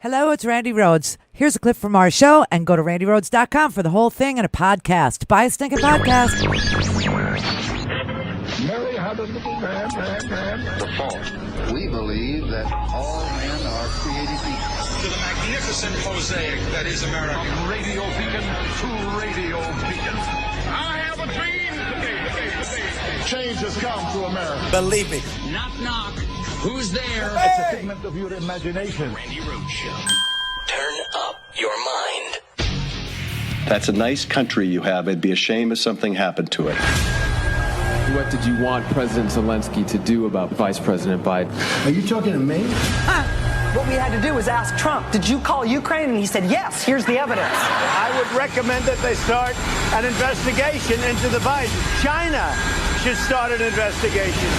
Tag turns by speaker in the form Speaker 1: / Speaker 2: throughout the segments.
Speaker 1: Hello, it's Randi Rhodes. Here's a clip from our show, and go to randyrhodes.com for the whole thing and a podcast. Buy a stinking podcast.
Speaker 2: Mary had a little man.
Speaker 3: The fall. We believe that all men are created equal.
Speaker 4: To the magnificent mosaic that is America.
Speaker 2: From radio beacon to radio beacon. I have a dream today. Change has come to America.
Speaker 5: Believe me.
Speaker 6: Knock, knock. Who's there?
Speaker 2: It's a figment of your imagination.
Speaker 6: Randi Rhodes Show.
Speaker 5: Turn up your mind.
Speaker 7: That's a nice country you have. It'd be a shame if something happened to it.
Speaker 8: What did you want President Zelensky to do about Vice President Biden?
Speaker 9: Are you talking to me?
Speaker 10: What we had to do was ask Trump, did you call Ukraine? And he said, yes, here's the evidence.
Speaker 11: I would recommend that they start an investigation into the Biden. China should start an investigation.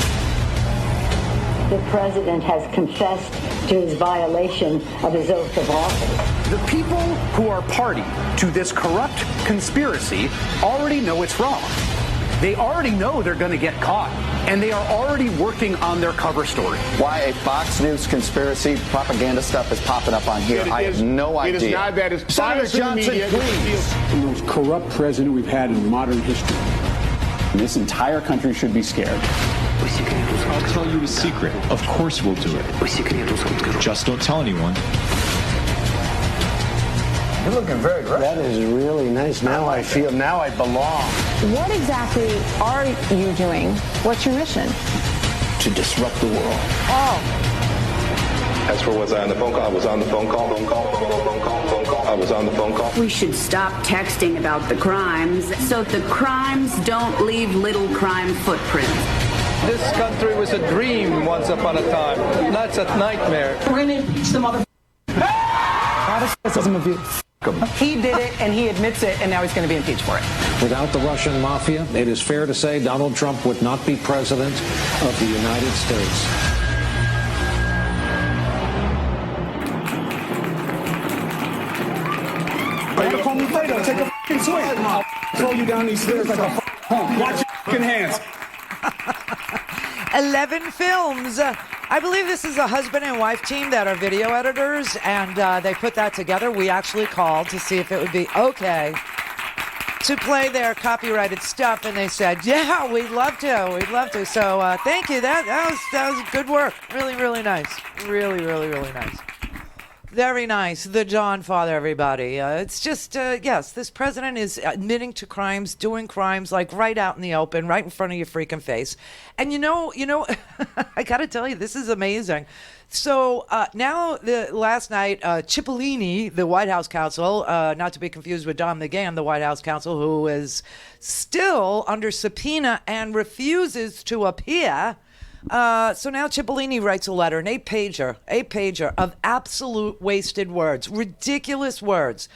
Speaker 12: The president has confessed to his violation of his oath of office.
Speaker 13: The people who are party to this corrupt conspiracy already know it's wrong. They already know they're going to get caught, and they are already working on their cover story.
Speaker 14: Why a Fox News conspiracy propaganda stuff is popping up on here, I have no idea.
Speaker 2: It is not that. It's
Speaker 14: Senator Johnson, please.
Speaker 15: The most corrupt president we've had in modern history. This entire country should be scared.
Speaker 16: I'll tell you a secret. Of course we'll do it. Just don't tell anyone.
Speaker 9: You're looking very rough. That is really nice. Now I belong.
Speaker 17: What exactly are you doing? What's your mission?
Speaker 9: To disrupt the world.
Speaker 7: As for was I on the phone call? I was on the phone call. I was on the phone call.
Speaker 18: We should stop texting about the crimes so the crimes don't leave little crime footprints.
Speaker 11: This country was a dream once upon a time. That's a nightmare.
Speaker 10: We're going to impeach the mother. He did it, and he admits it, and now he's going to be impeached for it.
Speaker 15: Without the Russian mafia, it is fair to say Donald Trump would not be president of the United States.
Speaker 9: Take a f***ing swing. I'll throw you down these stairs like a punk. Watch your f***ing hands.
Speaker 1: 11 films. I believe this is a husband and wife team that are video editors, and they put that together. We actually called to see if it would be okay to play their copyrighted stuff, and they said, yeah, we'd love to. So thank you. That was good work. Really, really nice. Really, really, really nice. Very nice. The John Father, everybody. It's just, yes, this president is admitting to crimes, doing crimes, like right out in the open, right in front of your freaking face. And you know, I got to tell you, this is amazing. So now, last night, Cipollini, the White House counsel, not to be confused with Don McGahn, the White House counsel, who is still under subpoena and refuses to appear. So now Cipollini writes a letter, an eight-pager of absolute wasted words, ridiculous words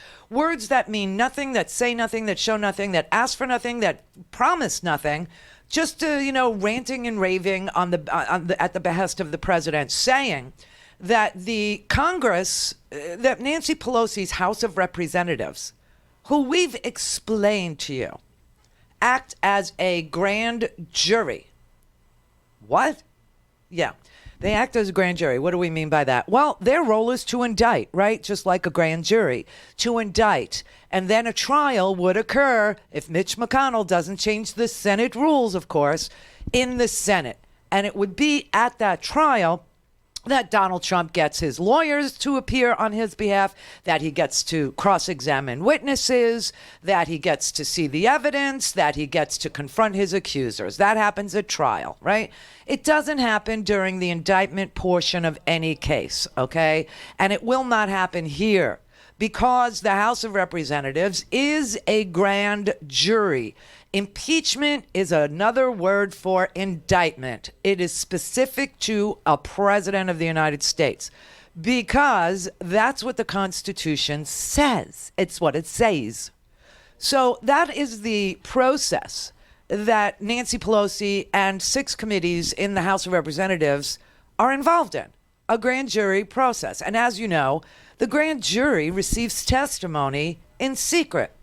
Speaker 1: that mean nothing, that say nothing, that show nothing, that ask for nothing, that promise nothing, just ranting and raving at the behest of the president, saying that the Congress, that Nancy Pelosi's House of Representatives, who we've explained to you, act as a grand jury. What? Yeah. They act as a grand jury. What do we mean by that? Well, their role is to indict, right? Just like a grand jury, to indict. And then a trial would occur if Mitch McConnell doesn't change the Senate rules, of course, in the Senate. And it would be at that trial that Donald Trump gets his lawyers to appear on his behalf, that he gets to cross-examine witnesses, that he gets to see the evidence, that he gets to confront his accusers. That happens at trial, right? It doesn't happen during the indictment portion of any case, okay? And it will not happen here because the House of Representatives is a grand jury. Impeachment is another word for indictment. It is specific to a president of the United States because that's what the Constitution says. It's what it says. So that is the process that Nancy Pelosi and 6 committees in the House of Representatives are involved in, a grand jury process. And as you know, the grand jury receives testimony in secret.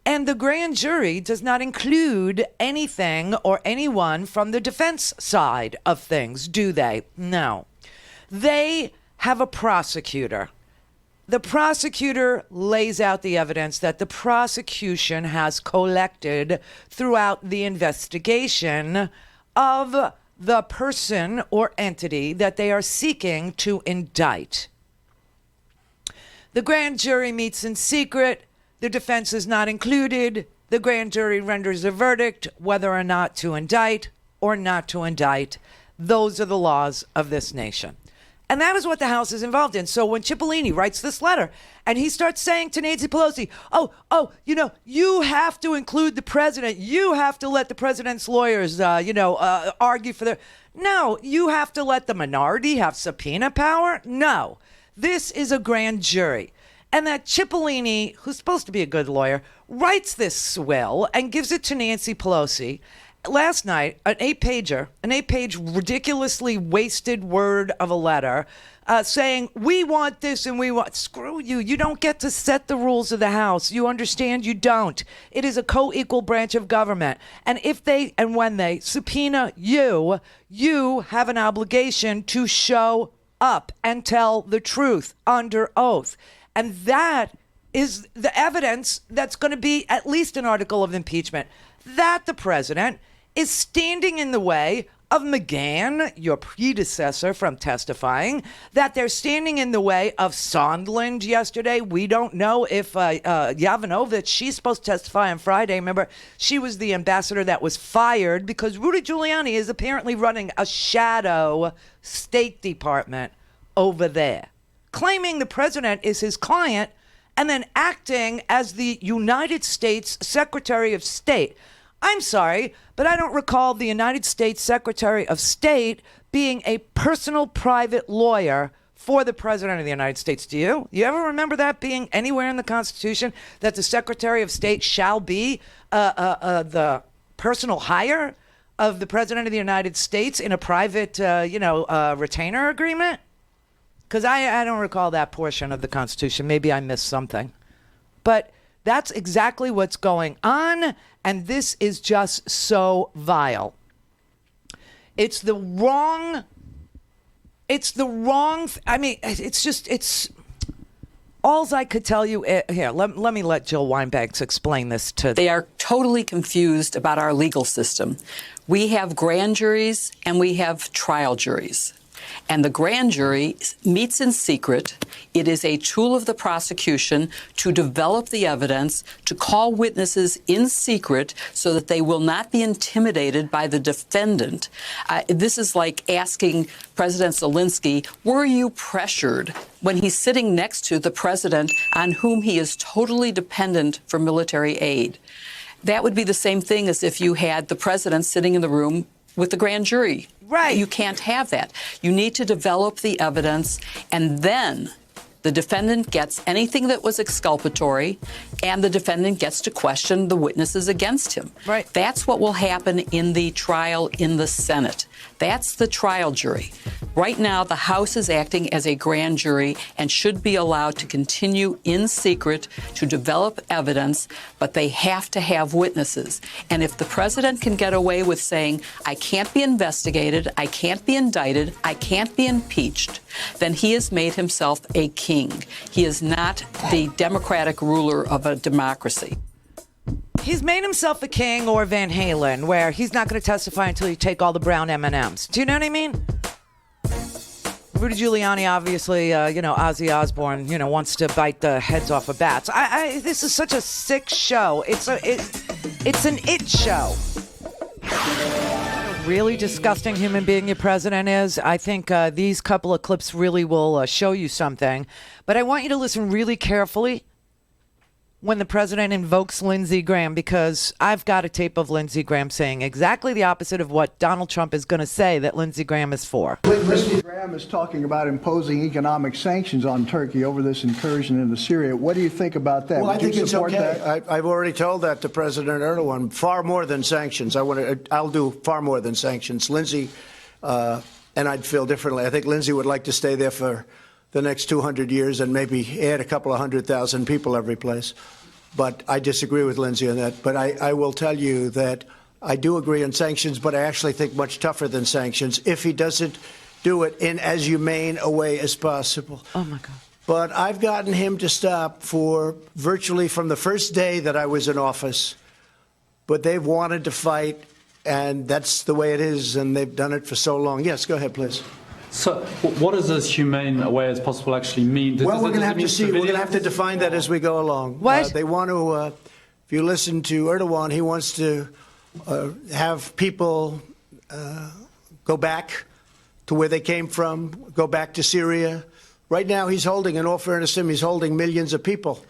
Speaker 1: And the grand jury does not include anything or anyone from the defense side of things, do they? No. They have a prosecutor. the prosecutor lays out the evidence that the prosecution has collected throughout the investigation of the person or entity that they are seeking to indict. The grand jury meets in secret. The defense is not included. The grand jury renders a verdict whether or not to indict or not to indict. Those are the laws of this nation. And that is what the House is involved in. So when Cipollini writes this letter and he starts saying to Nancy Pelosi, you have to include the president. You have to let the president's lawyers, argue for their... No, you have to let the minority have subpoena power? No. This is a grand jury. And that Cipollini, who's supposed to be a good lawyer, writes this will and gives it to Nancy Pelosi. Last night, an 8-page ridiculously wasted word of a letter saying, we want this and we want... Screw you. You don't get to set the rules of the House. You understand? You don't. It is a co-equal branch of government. And if they and when they subpoena you, you have an obligation to show up and tell the truth under oath. And that is the evidence that's going to be at least an article of impeachment. That the president is standing in the way of McGahn, your predecessor, from testifying, that they're standing in the way of Sondland yesterday. We don't know if Yovanovitch, she's supposed to testify on Friday. Remember, she was the ambassador that was fired because Rudy Giuliani is apparently running a shadow State Department over there, claiming the president is his client and then acting as the United States Secretary of State. I'm sorry, but I don't recall the United States Secretary of State being a personal private lawyer for the President of the United States. Do you? You ever remember that being anywhere in the Constitution, that the Secretary of State shall be the personal hire of the President of the United States in a private, retainer agreement? Because I don't recall that portion of the Constitution. Maybe I missed something. But that's exactly what's going on, and this is just so vile. It's all I could tell you. Here, let me let Jill Wine-Banks explain this to them.
Speaker 19: They are totally confused about our legal system. We have grand juries and we have trial juries. And the grand jury meets in secret. It is a tool of the prosecution to develop the evidence, to call witnesses in secret so that they will not be intimidated by the defendant. This is like asking President Zelensky, were you pressured when he's sitting next to the president on whom he is totally dependent for military aid? That would be the same thing as if you had the president sitting in the room with the grand jury.
Speaker 1: Right.
Speaker 19: You can't have that. You need to develop the evidence, and then the defendant gets anything that was exculpatory, and the defendant gets to question the witnesses against him.
Speaker 1: Right.
Speaker 19: That's what will happen in the trial in the Senate. That's the trial jury. Right now, the House is acting as a grand jury and should be allowed to continue in secret to develop evidence, but they have to have witnesses. And if the president can get away with saying, I can't be investigated, I can't be indicted, I can't be impeached, then he has made himself a king. He is not the democratic ruler of a democracy.
Speaker 1: He's made himself a king, or Van Halen, where he's not going to testify until you take all the brown M&Ms. Do you know what I mean? Rudy Giuliani, obviously, Ozzy Osbourne, wants to bite the heads off of bats. This is such a sick show. It's an it show. A really disgusting human being your president is. I think these couple of clips really will show you something. But I want you to listen really carefully when the president invokes Lindsey Graham, because I've got a tape of Lindsey Graham saying exactly the opposite of what Donald Trump is going to say that Lindsey Graham is for.
Speaker 20: Lindsey Graham is talking about imposing economic sanctions on Turkey over this incursion into Syria. What do you think about that?
Speaker 11: Well, I think it's okay.
Speaker 20: That?
Speaker 11: I've already told that to President Erdogan. Far more than sanctions. I'll do far more than sanctions. Lindsey, and I'd feel differently. I think Lindsey would like to stay there for the next 200 years and maybe add a couple of 100,000 people every place. But I disagree with Lindsey on that. But I will tell you that I do agree on sanctions, but I actually think much tougher than sanctions if he doesn't do it in as humane a way as possible.
Speaker 1: Oh, my God.
Speaker 11: But I've gotten him to stop for virtually from the first day that I was in office. But they've wanted to fight, and that's the way it is, and they've done it for so long. Yes, go ahead, please.
Speaker 21: So what does as humane a way as possible actually mean?
Speaker 11: Well, we're going to have to see. We're going to have to define that as we go along.
Speaker 1: What?
Speaker 11: They want to, if you listen to Erdogan, he wants to have people go back to where they came from, go back to Syria. Right now, he's holding, in all fairness to him, he's holding millions of people.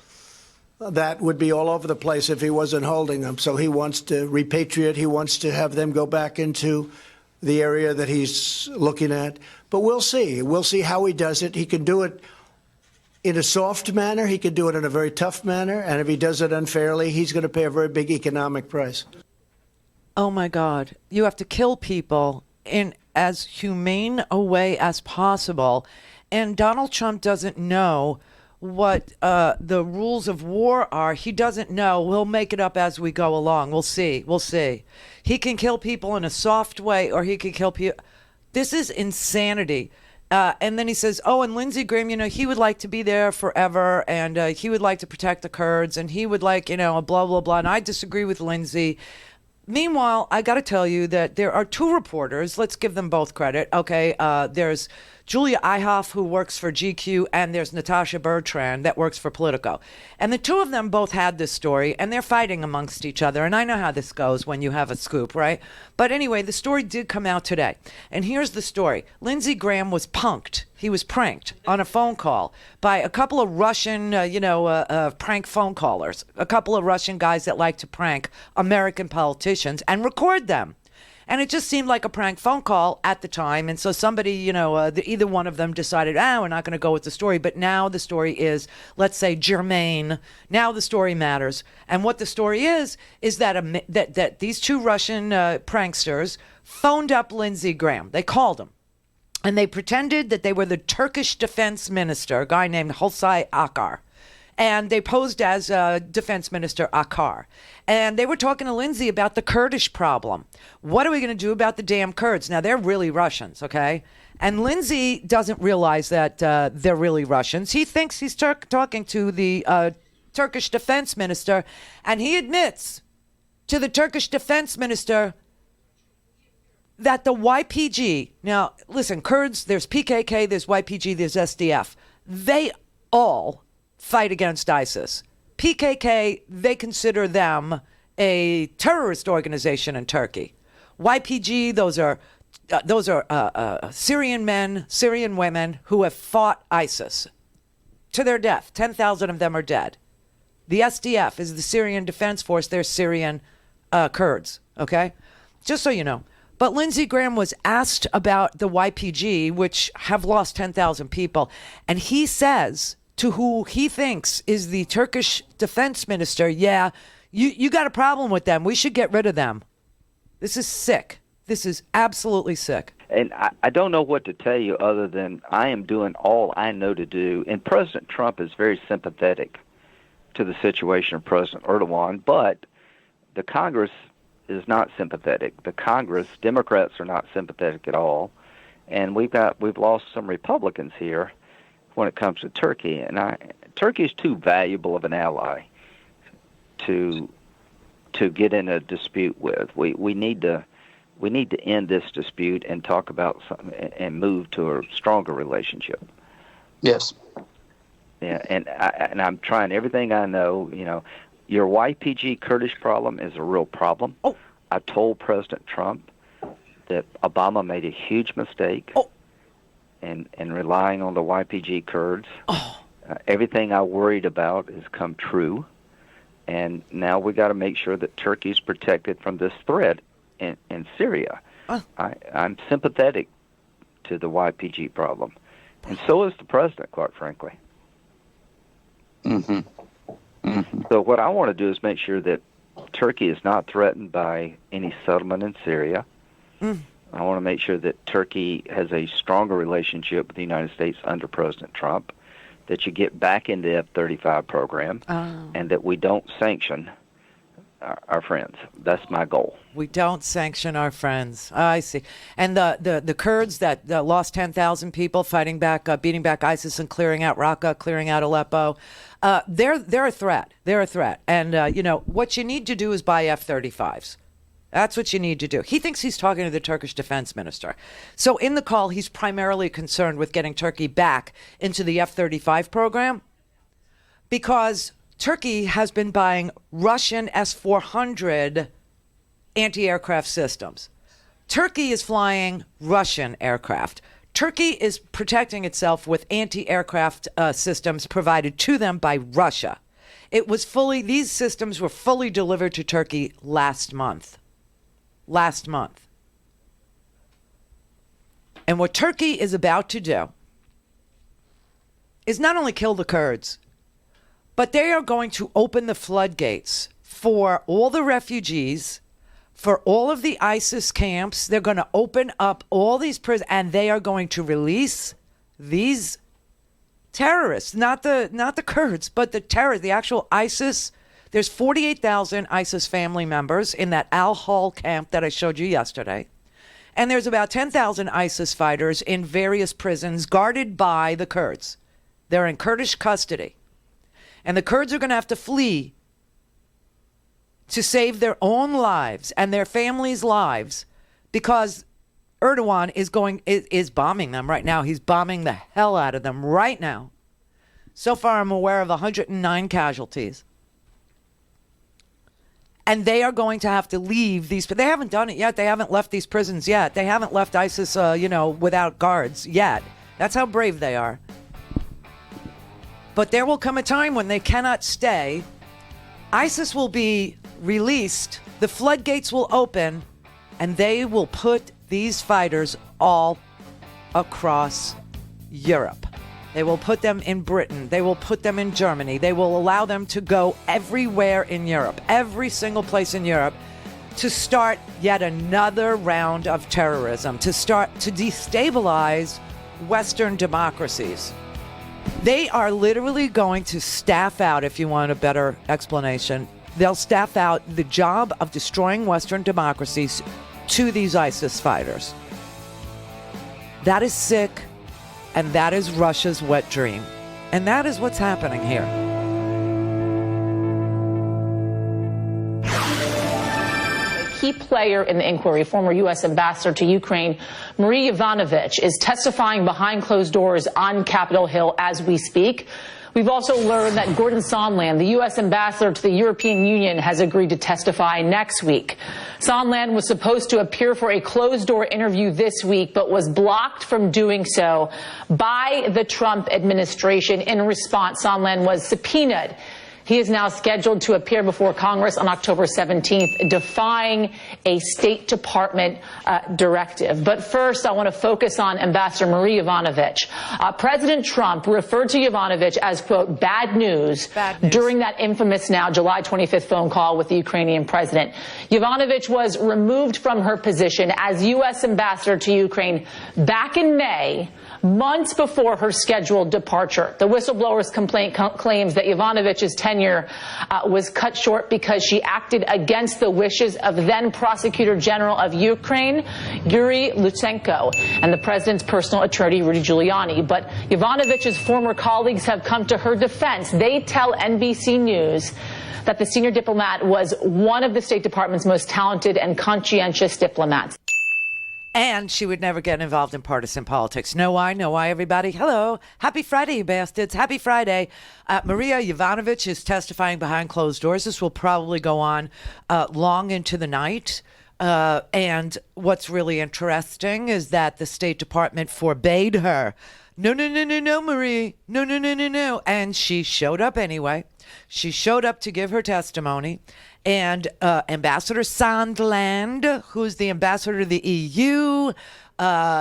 Speaker 11: That would be all over the place if he wasn't holding them. So he wants to repatriate. He wants to have them go back into the area that he's looking at. But we'll see. We'll see how he does it. He can do it in a soft manner. He can do it in a very tough manner. And if he does it unfairly, he's going to pay a very big economic price.
Speaker 1: Oh, my God. You have to kill people in as humane a way as possible. And Donald Trump doesn't know what the rules of war are. He doesn't know. We'll make it up as we go along. We'll see. We'll see. He can kill people in a soft way, or he can kill people. This is insanity. And then he says, oh, and Lindsey Graham, he would like to be there forever, and he would like to protect the Kurds, and he would like, blah, blah, blah. And I disagree with Lindsey. Meanwhile, I got to tell you that there are two reporters. Let's give them both credit. Okay, there's Julia Eihoff, who works for GQ, and there's Natasha Bertrand that works for Politico. And the two of them both had this story, and they're fighting amongst each other. And I know how this goes when you have a scoop, right? But anyway, the story did come out today. And here's the story. Lindsey Graham was punked. He was pranked on a phone call by a couple of Russian, prank phone callers, a couple of Russian guys that like to prank American politicians and record them. And it just seemed like a prank phone call at the time. And so somebody, either one of them decided, we're not going to go with the story. But now the story is, let's say, germane. Now the story matters. And what the story is that that these two Russian pranksters phoned up Lindsey Graham. They called him. And they pretended that they were the Turkish defense minister, a guy named Hulusi Akar. And they posed as Defense Minister Akar. And they were talking to Lindsey about the Kurdish problem. What are we going to do about the damn Kurds? Now, they're really Russians, okay? And Lindsey doesn't realize that they're really Russians. He thinks he's talking to the Turkish defense minister. And he admits to the Turkish defense minister that the YPG, now, listen, Kurds, there's PKK, there's YPG, there's SDF. They all fight against ISIS. PKK, they consider them a terrorist organization in Turkey. YPG, those are Syrian men, Syrian women who have fought ISIS to their death. 10,000 of them are dead. The SDF is the Syrian Defense Force. They're Syrian Kurds, okay? Just so you know. But Lindsey Graham was asked about the YPG, which have lost 10,000 people, and he says to who he thinks is the Turkish defense minister, you got a problem with them. We should get rid of them. This is sick. This is absolutely sick.
Speaker 22: And I don't know what to tell you other than I am doing all I know to do. And President Trump is very sympathetic to the situation of President Erdogan, but the Congress is not sympathetic. The Congress, Democrats are not sympathetic at all. And we've lost some Republicans here when it comes to Turkey, and Turkey is too valuable of an ally to get in a dispute with. We need to end this dispute and talk about something and move to a stronger relationship.
Speaker 14: Yes.
Speaker 22: Yeah, and I'm trying everything I know. Your YPG Kurdish problem is a real problem.
Speaker 1: Oh.
Speaker 22: I told President Trump that Obama made a huge mistake.
Speaker 1: Oh.
Speaker 22: And relying on the YPG Kurds.
Speaker 1: Oh.
Speaker 22: Everything I worried about has come true. And now we got to make sure that Turkey's protected from this threat in Syria.
Speaker 1: Oh.
Speaker 22: I'm sympathetic to the YPG problem. And so is the president, quite frankly.
Speaker 14: Mm-hmm. Mm-hmm.
Speaker 22: So what I want to do is make sure that Turkey is not threatened by any settlement in Syria.
Speaker 1: Mm.
Speaker 22: I want to make sure that Turkey has a stronger relationship with the United States under President Trump, that you get back in the F-35 program, and that we don't sanction our friends. That's my goal.
Speaker 1: We don't sanction our friends. I see. And the Kurds that lost 10,000 people fighting back, beating back ISIS and clearing out Raqqa, clearing out Aleppo, they're a threat. They're a threat. And, what you need to do is buy F-35s. That's what you need to do. He thinks he's talking to the Turkish defense minister. So in the call, he's primarily concerned with getting Turkey back into the F-35 program because Turkey has been buying Russian S-400 anti-aircraft systems. Turkey is flying Russian aircraft. Turkey is protecting itself with anti-aircraft systems provided to them by Russia. These systems were fully delivered to Turkey last month. And what Turkey is about to do is not only kill the Kurds, but they are going to open the floodgates for all the refugees, for all of the ISIS camps. They're going to open up all these prisons, and they are going to release these terrorists, not the Kurds, but the terrorists, the actual ISIS. There's 48,000 ISIS family members in that Al-Hol camp that I showed you yesterday. And there's about 10,000 ISIS fighters in various prisons guarded by the Kurds. They're in Kurdish custody. And the Kurds are going to have to flee to save their own lives and their families' lives because Erdogan is bombing them right now. He's bombing the hell out of them right now. So far, I'm aware of 109 casualties. And they are going to have to leave these. They haven't done it yet. They haven't left these prisons yet. They haven't left ISIS, without guards yet. That's how brave they are. But there will come a time when they cannot stay. ISIS will be released. The floodgates will open, and they will put these fighters all across Europe. They will put them in Britain. They will put them in Germany. They will allow them to go everywhere in Europe, every single place in Europe, to start yet another round of terrorism, to destabilize Western democracies. They are literally going to staff out, if you want a better explanation, they'll staff out the job of destroying Western democracies to these ISIS fighters. That is sick, and that is Russia's wet dream. And that is what's happening here.
Speaker 3: Key player in the inquiry, former U.S. ambassador to Ukraine, Marie Yovanovitch, is testifying behind closed doors on Capitol Hill as we speak. We've also learned that Gordon Sondland, the U.S. ambassador to the European Union, has agreed to testify next week. Sondland was supposed to appear for a closed-door interview this week, but was blocked from doing so by the Trump administration. In response, Sondland was subpoenaed. He is now scheduled to appear before Congress on October 17th, defying a State Department directive. But first, I want to focus on Ambassador Marie Yovanovitch. President Trump referred to Yovanovitch as, quote, bad news during that infamous now July 25th phone call with the Ukrainian president. Yovanovitch was removed from her position as U.S. ambassador to Ukraine back in May, months before her scheduled departure. The whistleblower's complaint claims that Yovanovitch's tenure was cut short because she acted against the wishes of then Prosecutor General of Ukraine, Yuri Lutsenko, and the president's personal attorney, Rudy Giuliani. But Yovanovitch's former colleagues have come to her defense. They tell NBC News that the senior diplomat was one of the State Department's most talented and conscientious diplomats.
Speaker 1: And she would never get involved in partisan politics. Know why? Know why, everybody? Hello. Happy Friday, you bastards. Happy Friday. Maria Yovanovitch is testifying behind closed doors. This will probably go on long into the night. And what's really interesting is that the State Department forbade her. No, Marie. No. And she showed up anyway. She showed up to give her testimony. And Ambassador Sondland, who's the ambassador to the EU,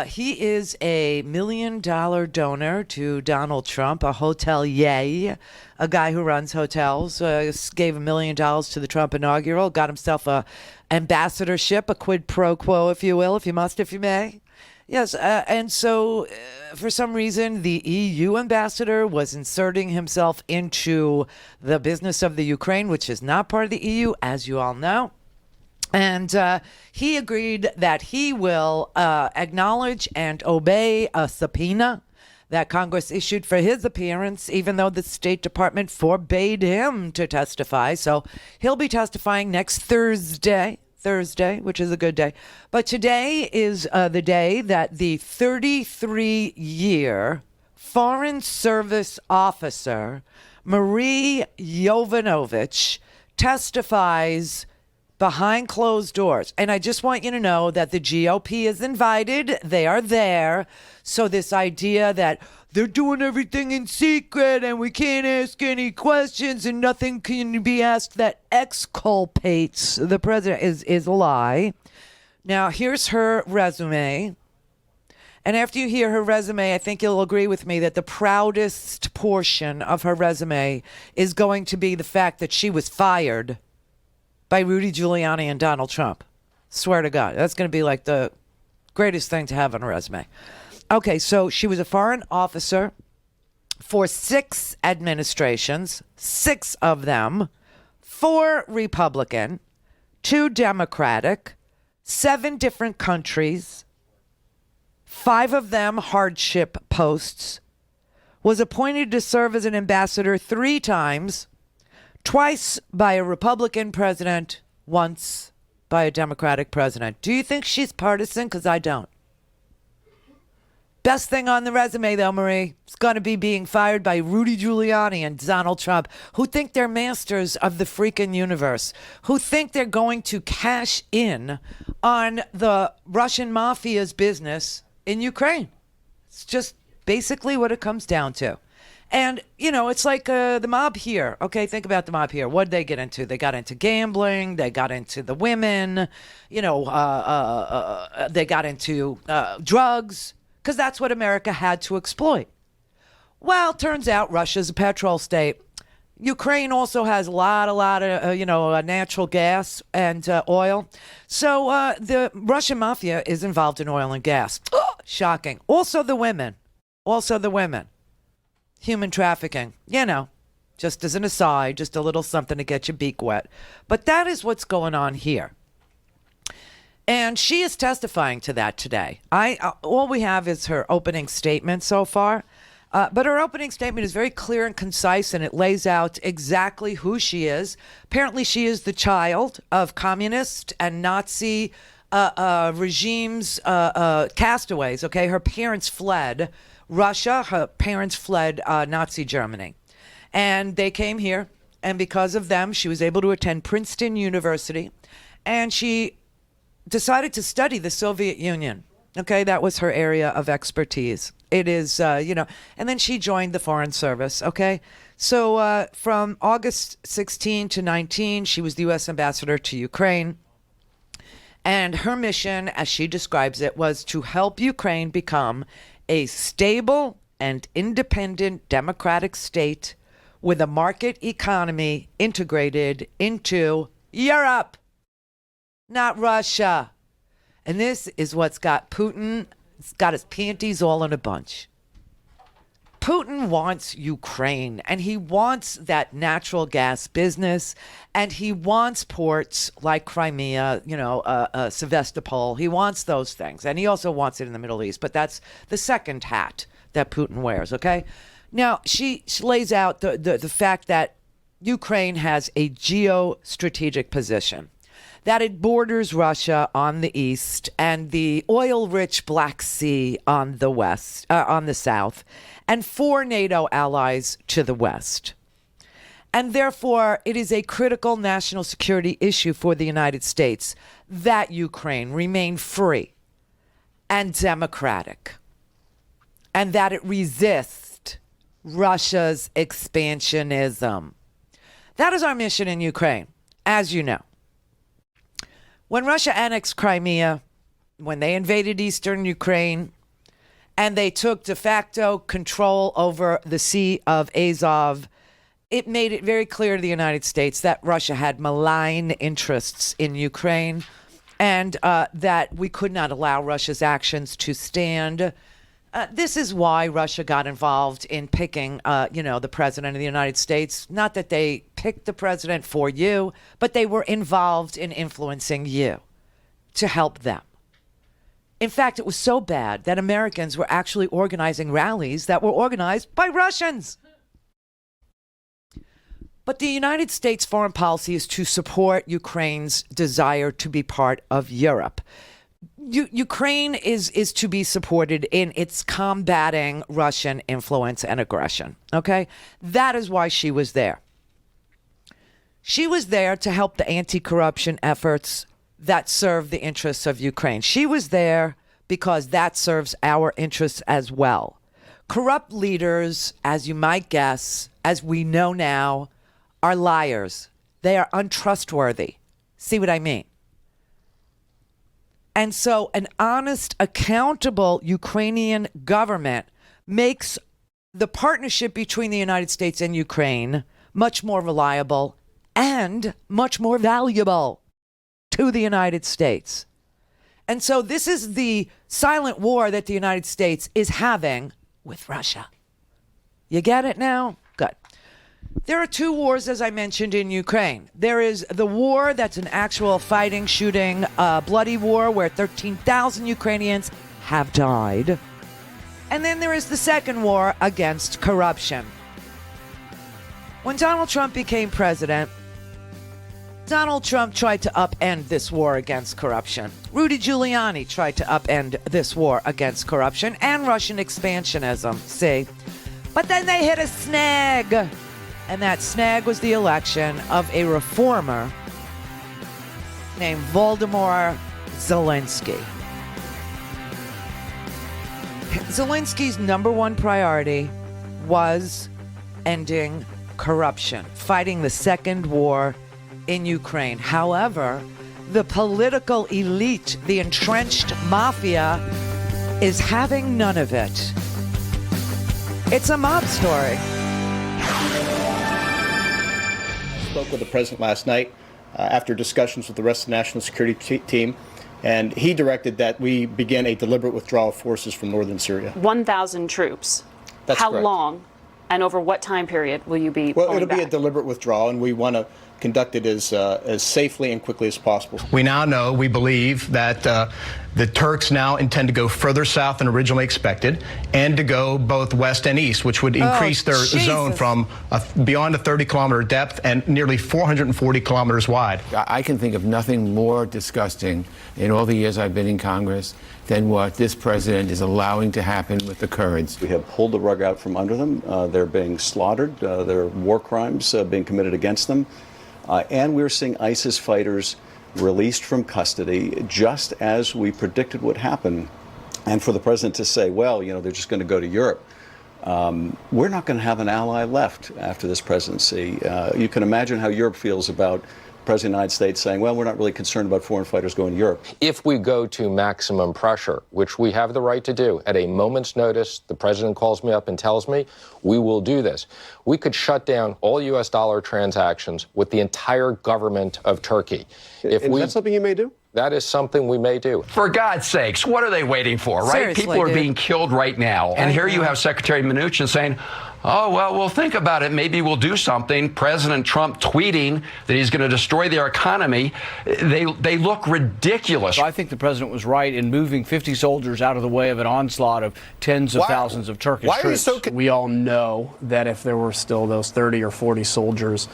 Speaker 1: he is a $1 million donor to Donald Trump, a hotelier, a guy who runs hotels, gave $1 million to the Trump inaugural, got himself a ambassadorship, a quid pro quo, if you will, if you must, if you may. Yes, and so for some reason, the EU ambassador was inserting himself into the business of the Ukraine, which is not part of the EU, as you all know. And he agreed that he will acknowledge and obey a subpoena that Congress issued for his appearance, even though the State Department forbade him to testify. So he'll be testifying next Thursday, which is a good day. But today is the day that the 33-year Foreign Service officer, Marie Yovanovitch, testifies behind closed doors. And I just want you to know that the GOP is invited. They are there. So this idea that they're doing everything in secret and we can't ask any questions and nothing can be asked that exculpates the president is a lie. Now, here's her resume. And after you hear her resume, I think you'll agree with me that the proudest portion of her resume is going to be the fact that she was fired by Rudy Giuliani and Donald Trump. Swear to God. That's going to be like the greatest thing to have on a resume. Okay, so she was a foreign officer for 6 administrations, 6 of them, 4 Republican, 2 Democratic, 7 different countries, 5 of them hardship posts, was appointed to serve as an ambassador 3 times, twice by a Republican president, once by a Democratic president. Do you think she's partisan? Because I don't. Best thing on the resume, though, Marie, is going to be being fired by Rudy Giuliani and Donald Trump, who think they're masters of the freaking universe, who think they're going to cash in on the Russian mafia's business in Ukraine. It's just basically what it comes down to. And, you know, it's like the mob here. Okay, think about the mob here. What did they get into? They got into gambling. They got into the women. You know, they got into drugs, because that's what America had to exploit. Well, turns out Russia's a petrol state. Ukraine also has a lot of natural gas and oil. So the Russian mafia is involved in oil and gas. Oh, shocking. Also the women. Human trafficking, you know, just as an aside, just a little something to get your beak wet. But that is what's going on here. And she is testifying to that today. All we have is her opening statement so far. But her opening statement is very clear and concise, and it lays out exactly who she is. Apparently, she is the child of communist and Nazi regimes, castaways, okay? Her parents fled Russia. Her parents fled Nazi Germany. And they came here, and because of them, she was able to attend Princeton University, and she decided to study the Soviet Union. Okay, that was her area of expertise. It is, and then she joined the Foreign Service, okay? So from August 16 to 19, she was the U.S. ambassador to Ukraine. And her mission, as she describes it, was to help Ukraine become a stable and independent democratic state with a market economy integrated into Europe, not Russia. And this is what's got Putin, it's got his panties all in a bunch. Putin wants Ukraine, and he wants that natural gas business, and he wants ports like Crimea, Sevastopol. He wants those things, and he also wants it in the Middle East. But that's the second hat that Putin wears, okay? Now, she lays out the fact that Ukraine has a geostrategic position, that it borders Russia on the east and the oil-rich Black Sea on the west, on the south, and 4 NATO allies to the west. And therefore, it is a critical national security issue for the United States that Ukraine remain free and democratic, and that it resist Russia's expansionism. That is our mission in Ukraine, as you know. When Russia annexed Crimea, when they invaded eastern Ukraine, and they took de facto control over the Sea of Azov, it made it very clear to the United States that Russia had malign interests in Ukraine, and that we could not allow Russia's actions to stand. This is why Russia got involved in picking, the president of the United States. Not that they picked the president for you, but they were involved in influencing you to help them. In fact, it was so bad that Americans were actually organizing rallies that were organized by Russians. But the United States foreign policy is to support Ukraine's desire to be part of Europe. Ukraine is to be supported in its combating Russian influence and aggression. Okay? That is why she was there. She was there to help the anti-corruption efforts that serve the interests of Ukraine. She was there because that serves our interests as well. Corrupt leaders, as you might guess, as we know now, are liars. They are untrustworthy. See what I mean? And so an honest, accountable Ukrainian government makes the partnership between the United States and Ukraine much more reliable and much more valuable to the United States. And so this is the silent war that the United States is having with Russia. You get it now? Good. There are two wars, as I mentioned, in Ukraine. There is the war that's an actual fighting, shooting, bloody war where 13,000 Ukrainians have died. And then there is the second war against corruption. When Donald Trump became president, Donald Trump tried to upend this war against corruption. Rudy Giuliani tried to upend this war against corruption and Russian expansionism, see? But then they hit a snag. And that snag was the election of a reformer named Volodymyr Zelensky. Zelensky's number one priority was ending corruption, fighting the second war in Ukraine. However, the political elite, the entrenched mafia, is having none of it. It's a mob story.
Speaker 4: Spoke with the president last night after discussions with the rest of the national security team, and he directed that we begin a deliberate withdrawal of forces from northern Syria.
Speaker 6: 1,000 troops.
Speaker 4: That's
Speaker 6: How
Speaker 4: correct.
Speaker 6: long and over what time period will you be
Speaker 4: Well,
Speaker 6: pulling
Speaker 4: it'll
Speaker 6: back?
Speaker 4: be a deliberate withdrawal, and we want to conduct it as safely and quickly as possible.
Speaker 23: We now know, we believe, that the Turks now intend to go further south than originally expected and to go both west and east, which would increase their zone from beyond a 30-kilometer depth and nearly 440 kilometers wide.
Speaker 24: I can think of nothing more disgusting in all the years I've been in Congress than what this president is allowing to happen with the Kurds.
Speaker 7: We have pulled the rug out from under them. They're being slaughtered. There are war crimes being committed against them. And we're seeing ISIS fighters released from custody, just as we predicted would happen. And for the president to say, well, they're just going to go to Europe. We're not going to have an ally left after this presidency. You can imagine how Europe feels about the President of the United States saying, well, we're not really concerned about foreign fighters going to Europe.
Speaker 25: If we go to maximum pressure, which we have the right to do, at a moment's notice, the president calls me up and tells me, we will do this. We could shut down all U.S. dollar transactions with the entire government of Turkey.
Speaker 4: Is that something you may do?
Speaker 25: That is something we may do.
Speaker 26: For God's sakes, what are they waiting for, right?
Speaker 1: Seriously,
Speaker 26: People are
Speaker 1: dude.
Speaker 26: being killed right now. And here you have Secretary Mnuchin saying, oh, well, we'll think about it. Maybe we'll do something. President Trump tweeting that he's going to destroy their economy. They look ridiculous.
Speaker 27: I think the president was right in moving 50 soldiers out of the way of an onslaught of tens of thousands of Turkish troops. We all know that if there were still those 30 or 40 soldiers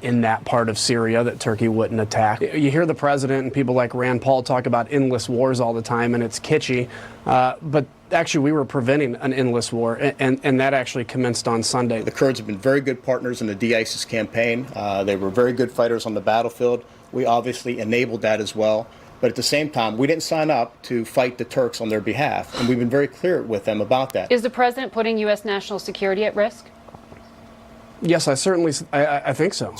Speaker 27: in that part of Syria, that Turkey wouldn't attack. You hear the president and people like Rand Paul talk about endless wars all the time, and it's kitschy. But actually, we were preventing an endless war, and that actually commenced on Sunday.
Speaker 4: The Kurds have been very good partners in the de-ISIS campaign. They were very good fighters on the battlefield. We obviously enabled that as well. But at the same time, we didn't sign up to fight the Turks on their behalf, and we've been very clear with them about that.
Speaker 6: Is the president putting U.S. national security at risk?
Speaker 27: Yes, I certainly I think so.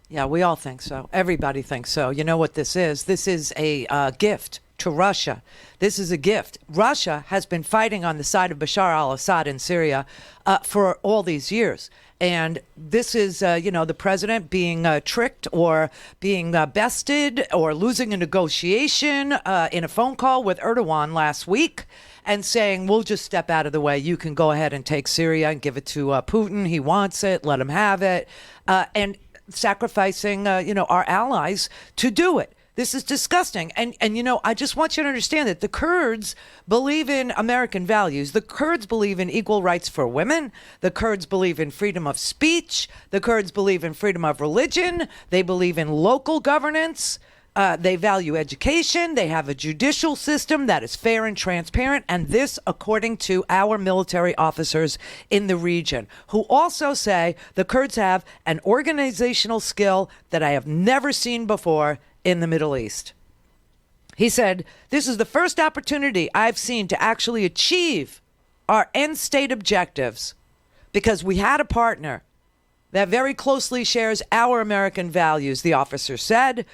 Speaker 1: Yeah, we all think so. Everybody thinks so. You know what this is? This is a gift to Russia. This is a gift. Russia has been fighting on the side of Bashar al-Assad in Syria for all these years. And this is, the president being tricked or being bested or losing a negotiation in a phone call with Erdogan last week and saying, we'll just step out of the way. You can go ahead and take Syria and give it to Putin. He wants it. Let him have it. And sacrificing, our allies to do it. This is disgusting. And I just want you to understand that the Kurds believe in American values. The Kurds believe in equal rights for women. The Kurds believe in freedom of speech. The Kurds believe in freedom of religion. They believe in local governance. They value education. They have a judicial system that is fair and transparent. And this, according to our military officers in the region, who also say the Kurds have an organizational skill that I have never seen before in the Middle East. He said, this is the first opportunity I've seen to actually achieve our end state objectives because we had a partner that very closely shares our American values, the officer said.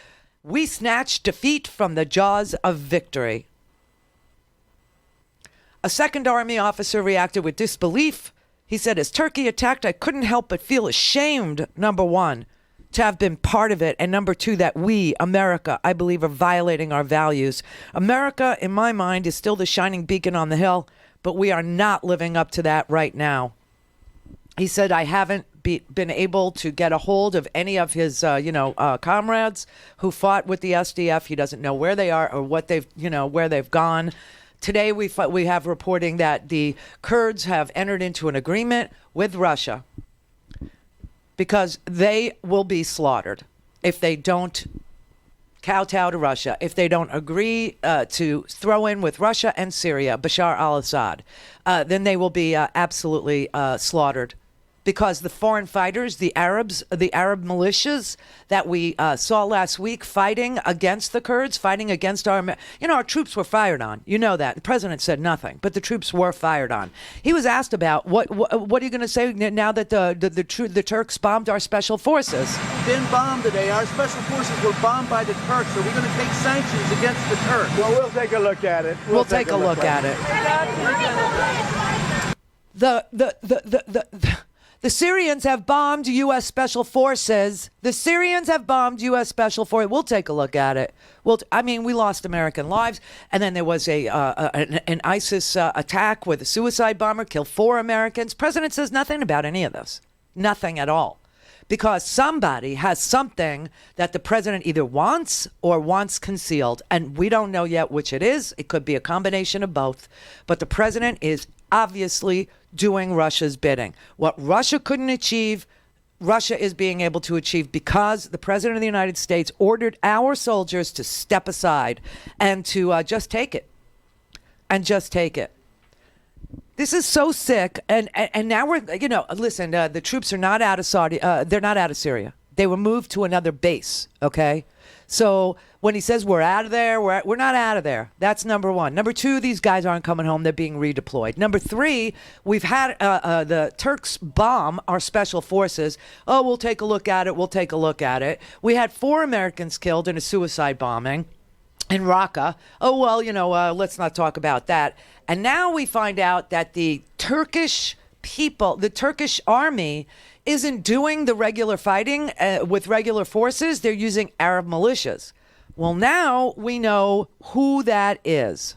Speaker 1: We snatched defeat from the jaws of victory. A second army officer reacted with disbelief. He said, as Turkey attacked, I couldn't help but feel ashamed, number one, to have been part of it, and number two, that we, America, I believe, are violating our values. America, in my mind, is still the shining beacon on the hill, but we are not living up to that right now. He said, I haven't been able to get a hold of any of his, comrades who fought with the SDF. He doesn't know where they are or what they've, where they've gone. Today, we have reporting that the Kurds have entered into an agreement with Russia because they will be slaughtered if they don't kowtow to Russia, if they don't agree to throw in with Russia and Syria, Bashar al-Assad, then they will be absolutely slaughtered. Because the foreign fighters, the Arab militias that we saw last week fighting against the Kurds, fighting against our troops were fired on. You know that. The president said nothing, but the troops were fired on. He was asked about what are you going to say now that the Turks bombed our special forces?
Speaker 2: Been bombed today. Our special forces were bombed by the Turks. Are we going to take sanctions against the Turks?
Speaker 20: Well, we'll take a look at it.
Speaker 1: We'll take a look at it. The Syrians have bombed U.S. Special Forces. The Syrians have bombed U.S. Special Forces. We'll take a look at it. We lost American lives. And then there was an ISIS attack with a suicide bomber, killed 4 Americans. President says nothing about any of this. Nothing at all. Because somebody has something that the president either wants or wants concealed. And we don't know yet which it is. It could be a combination of both. But the president is obviously doing Russia's bidding. What Russia couldn't achieve, Russia is being able to achieve because the president of the United States ordered our soldiers to step aside and to just take it. And just take it. This is so sick. And now we're, listen, the troops are not out of Saudi. They're not out of Syria. They were moved to another base. Okay. So when he says we're out of there, we're not out of there. That's number one. Number two, these guys aren't coming home. They're being redeployed. Number three, we've had the Turks bomb our special forces. Oh, we'll take a look at it. We'll take a look at it. We had 4 Americans killed in a suicide bombing in Raqqa. Oh, well, let's not talk about that. And now we find out that the Turkish people, the Turkish army, isn't doing the regular fighting with regular forces. They're using Arab militias. Well, now we know who that is.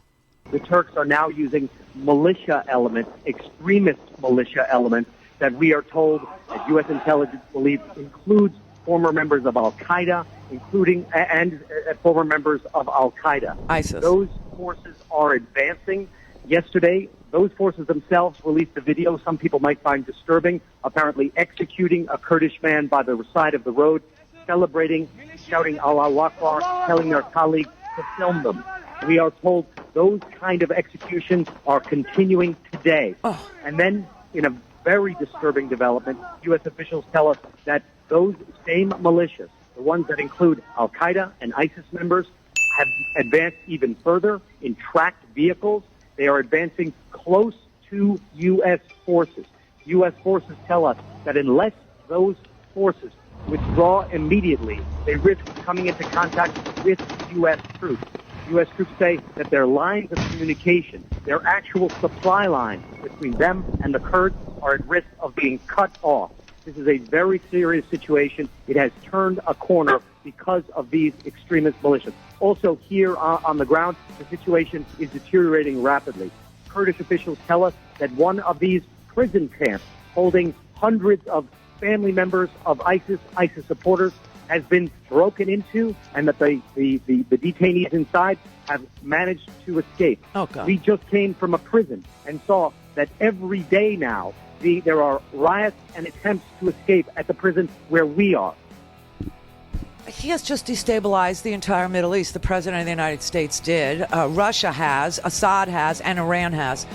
Speaker 5: The Turks are now using militia elements, extremist militia elements, that we are told, as U.S. intelligence believes, includes former members of Al-Qaeda, including and former members of Al-Qaeda.
Speaker 1: ISIS.
Speaker 5: Those forces are advancing. Yesterday, those forces themselves released a video some people might find disturbing, apparently executing a Kurdish man by the side of the road, celebrating, shouting Allahu Akbar, telling their colleagues to film them. We are told those kind of executions are continuing today.
Speaker 1: Oh.
Speaker 5: And then, in a very disturbing development, U.S. officials tell us that those same militias, the ones that include Al-Qaeda and ISIS members, have advanced even further in tracked vehicles. They are advancing close to U.S. forces. U.S. forces tell us that unless those forces withdraw immediately, they risk coming into contact with U.S. troops. U.S. troops say that their lines of communication, their actual supply lines between them and the Kurds, are at risk of being cut off. This is a very serious situation. It has turned a corner because of these extremist militias. Also, here on the ground, the situation is deteriorating rapidly. Kurdish officials tell us that one of these prison camps holding hundreds of family members of ISIS supporters has been broken into, and that the detainees inside have managed to escape.
Speaker 1: Oh, God.
Speaker 5: We just came from a prison and saw that every day now there are riots and attempts to escape at the prison where we are.
Speaker 1: He has just destabilized the entire Middle East. The president of the United States did. Russia has, Assad has, and Iran has.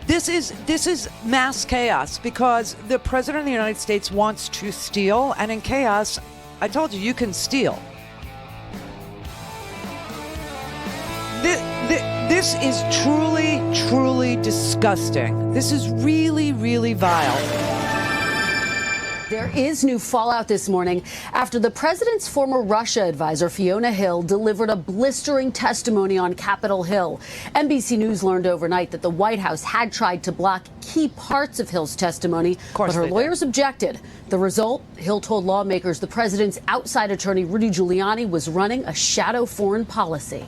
Speaker 1: This is mass chaos because the president of the United States wants to steal, and in chaos, I told you, you can steal. This is truly, truly disgusting. This is really, really vile.
Speaker 8: There is new fallout this morning after the president's former Russia advisor, Fiona Hill, delivered a blistering testimony on Capitol Hill. NBC News learned overnight that the White House had tried to block key parts of Hill's testimony, but her lawyers objected. The result, Hill told lawmakers the president's outside attorney, Rudy Giuliani, was running a shadow foreign policy.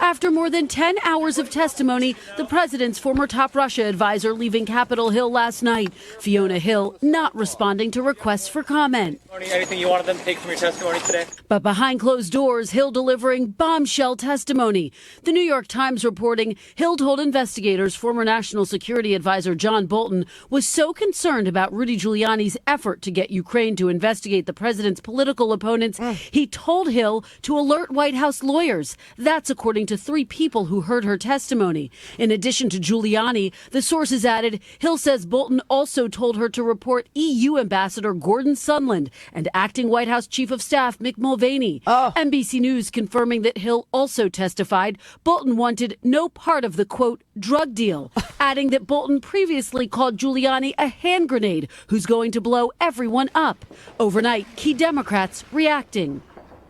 Speaker 8: After more than 10 hours of testimony, the president's former top Russia advisor leaving Capitol Hill last night. Fiona Hill not responding to requests for comment.
Speaker 10: Anything you wanted them to take from your testimony today?
Speaker 8: But behind closed doors, Hill delivering bombshell testimony. The New York Times reporting Hill told investigators former National Security Advisor John Bolton was so concerned about Rudy Giuliani's effort to get Ukraine to investigate the president's political opponents, he told Hill to alert White House lawyers. That's according to 3 people who heard her testimony. In addition to Giuliani, the sources added, Hill says Bolton also told her to report EU Ambassador Gordon Sondland and acting White House Chief of Staff Mick Mulvaney. NBC News confirming that Hill also testified Bolton wanted no part of the, quote, drug deal, adding that Bolton previously called Giuliani a hand grenade who's going to blow everyone up. Overnight, key Democrats reacting.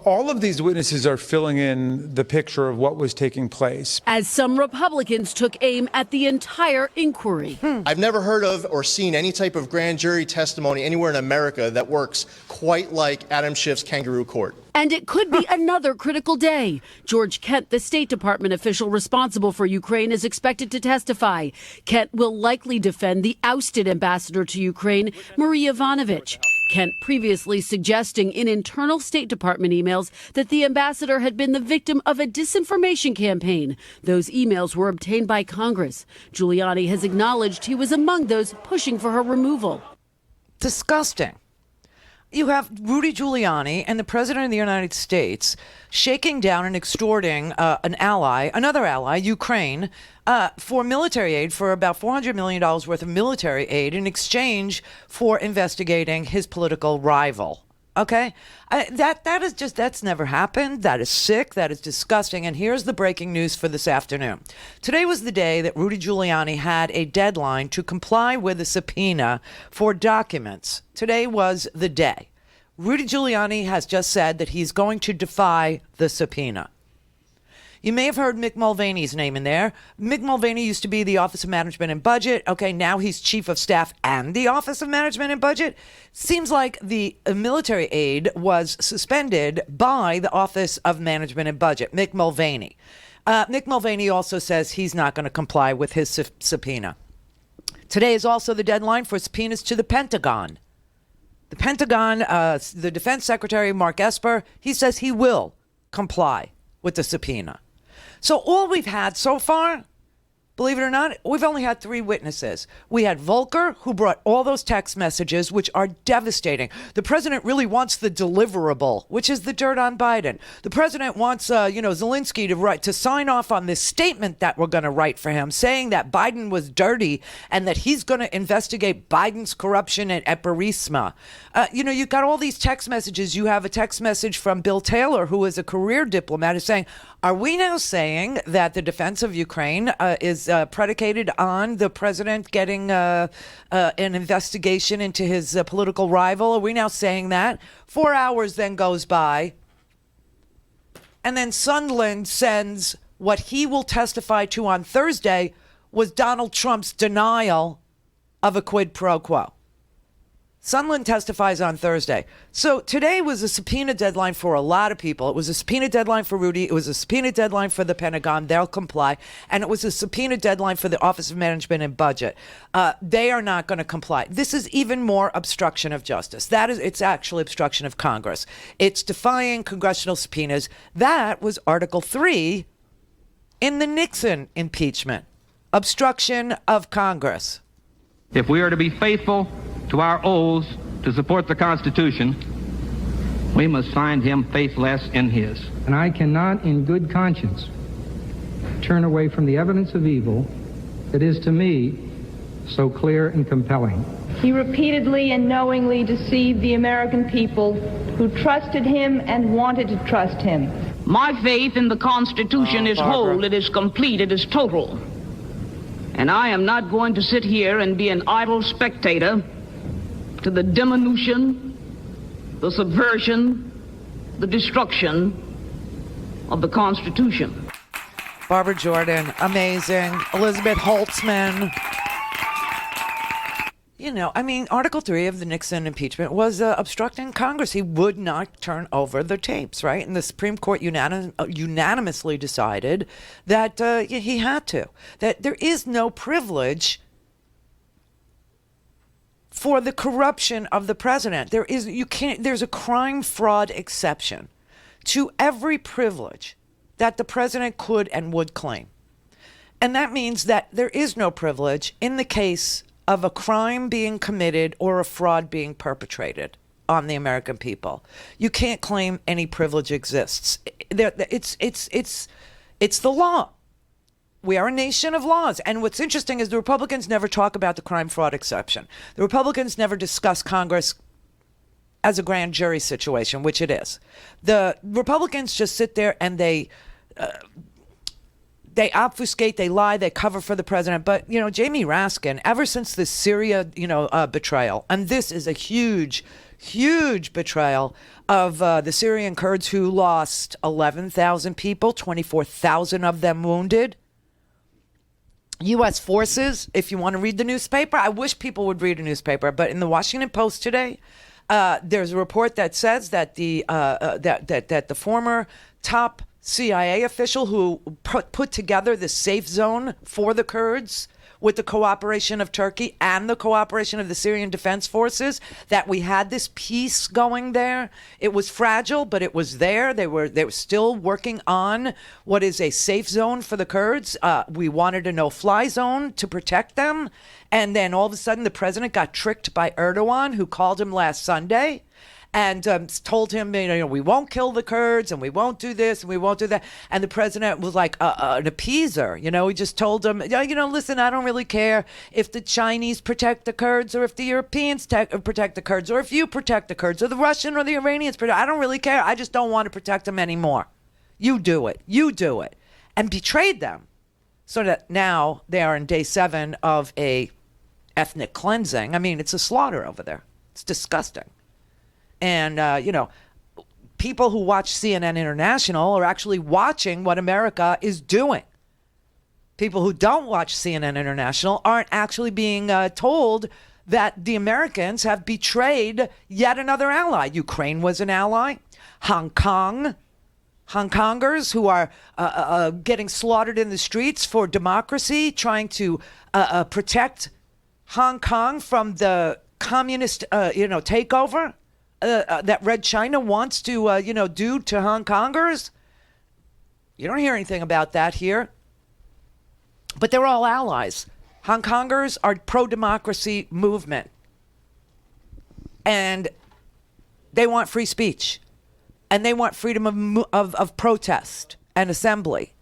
Speaker 12: All of these witnesses are filling in the picture of what was taking place.
Speaker 8: As some Republicans took aim at the entire inquiry.
Speaker 13: I've never heard of or seen any type of grand jury testimony anywhere in America that works quite like Adam Schiff's kangaroo court.
Speaker 8: And it could be another critical day. George Kent, the State Department official responsible for Ukraine, is expected to testify. Kent will likely defend the ousted ambassador to Ukraine, Marie Yovanovitch. Kent previously suggesting in internal State Department emails that the ambassador had been the victim of a disinformation campaign. Those emails were obtained by Congress. Giuliani has acknowledged he was among those pushing for her removal.
Speaker 1: Disgusting. You have Rudy Giuliani and the president of the United States shaking down and extorting another ally, Ukraine, for military aid, for about $400 million worth of military aid in exchange for investigating his political rival. Okay? That's never happened. That is sick. That is disgusting. And here's the breaking news for this afternoon. Today was the day that Rudy Giuliani had a deadline to comply with a subpoena for documents. Today was the day. Rudy Giuliani has just said that he's going to defy the subpoena. You may have heard Mick Mulvaney's name in there. Mick Mulvaney used to be the Office of Management and Budget. Okay, now he's Chief of Staff and the Office of Management and Budget. Seems like the military aid was suspended by the Office of Management and Budget, Mick Mulvaney. Mick Mulvaney also says he's not going to comply with his subpoena. Today is also the deadline for subpoenas to the Pentagon. The Pentagon, the Defense Secretary, Mark Esper, he says he will comply with the subpoena. So all we've had so far, believe it or not, we've only had 3 witnesses. We had Volker, who brought all those text messages, which are devastating. The president really wants the deliverable, which is the dirt on Biden. The president wants, Zelensky to sign off on this statement that we're going to write for him, saying that Biden was dirty and that he's going to investigate Biden's corruption at Burisma. You've got all these text messages. You have a text message from Bill Taylor, who is a career diplomat, is saying, are we now saying that the defense of Ukraine is predicated on the president getting an investigation into his political rival? Are we now saying that? 4 hours then goes by, and then Sondland sends what he will testify to on Thursday was Donald Trump's denial of a quid pro quo. Sondland testifies on Thursday. So today was a subpoena deadline for a lot of people. It was a subpoena deadline for Rudy. It was a subpoena deadline for the Pentagon. They'll comply. And it was a subpoena deadline for the Office of Management and Budget. They are not going to comply. This is even more obstruction of justice. It's actually obstruction of Congress. It's defying congressional subpoenas. That was Article 3 in the Nixon impeachment. Obstruction of Congress.
Speaker 9: If we are to be faithful to our oaths to support the Constitution, we must find him faithless in his.
Speaker 15: And I cannot, in good conscience, turn away from the evidence of evil that is to me so clear and compelling.
Speaker 16: He repeatedly and knowingly deceived the American people who trusted him and wanted to trust him.
Speaker 17: My faith in the Constitution is whole, it is complete, it is total. And I am not going to sit here and be an idle spectator to the diminution, the subversion, the destruction of the Constitution.
Speaker 1: Barbara Jordan, amazing. Elizabeth Holtzman. You know, I mean, Article 3 of the Nixon impeachment was obstructing Congress. He would not turn over the tapes, right? And the Supreme Court unanimously decided that he had to. That there is no privilege for the corruption of the president. There's a crime fraud exception to every privilege that the president could and would claim. And that means that there is no privilege in the case of a crime being committed or a fraud being perpetrated on the American people. You can't claim any privilege exists. It's the law. We are a nation of laws. And what's interesting is the Republicans never talk about the crime fraud exception. The Republicans never discuss Congress as a grand jury situation, which it is. The Republicans just sit there and they obfuscate, they lie, they cover for the president. But, you know, Jamie Raskin, ever since the Syria, betrayal, and this is a huge, huge betrayal of the Syrian Kurds who lost 11,000 people, 24,000 of them wounded. U.S. forces, if you want to read the newspaper, I wish people would read a newspaper, but in the Washington Post today, there's a report that says that that the former top CIA official who put together the safe zone for the Kurds with the cooperation of Turkey and the cooperation of the Syrian Defense Forces, that we had this peace going there. It was fragile, but it was there. They were still working on what is a safe zone for the Kurds. We wanted a no-fly zone to protect them. And then all of a sudden the president got tricked by Erdogan, who called him last Sunday and told him, we won't kill the Kurds and we won't do this and we won't do that. And the president was like an appeaser. He just told him, listen, I don't really care if the Chinese protect the Kurds or if the Europeans protect the Kurds or if you protect the Kurds or the Russian or the Iranians protect. I don't really care. I just don't want to protect them anymore. You do it. You do it. And betrayed them. So that now they are in day 7 of a ethnic cleansing. I mean, it's a slaughter over there. It's disgusting. And, people who watch CNN International are actually watching what America is doing. People who don't watch CNN International aren't actually being told that the Americans have betrayed yet another ally. Ukraine was an ally. Hong Kongers who are getting slaughtered in the streets for democracy, trying to protect Hong Kong from the communist, takeover. That Red China wants to, do to Hong Kongers. You don't hear anything about that here. But they're all allies. Hong Kongers are pro-democracy movement. And they want free speech. And they want freedom of protest and assembly.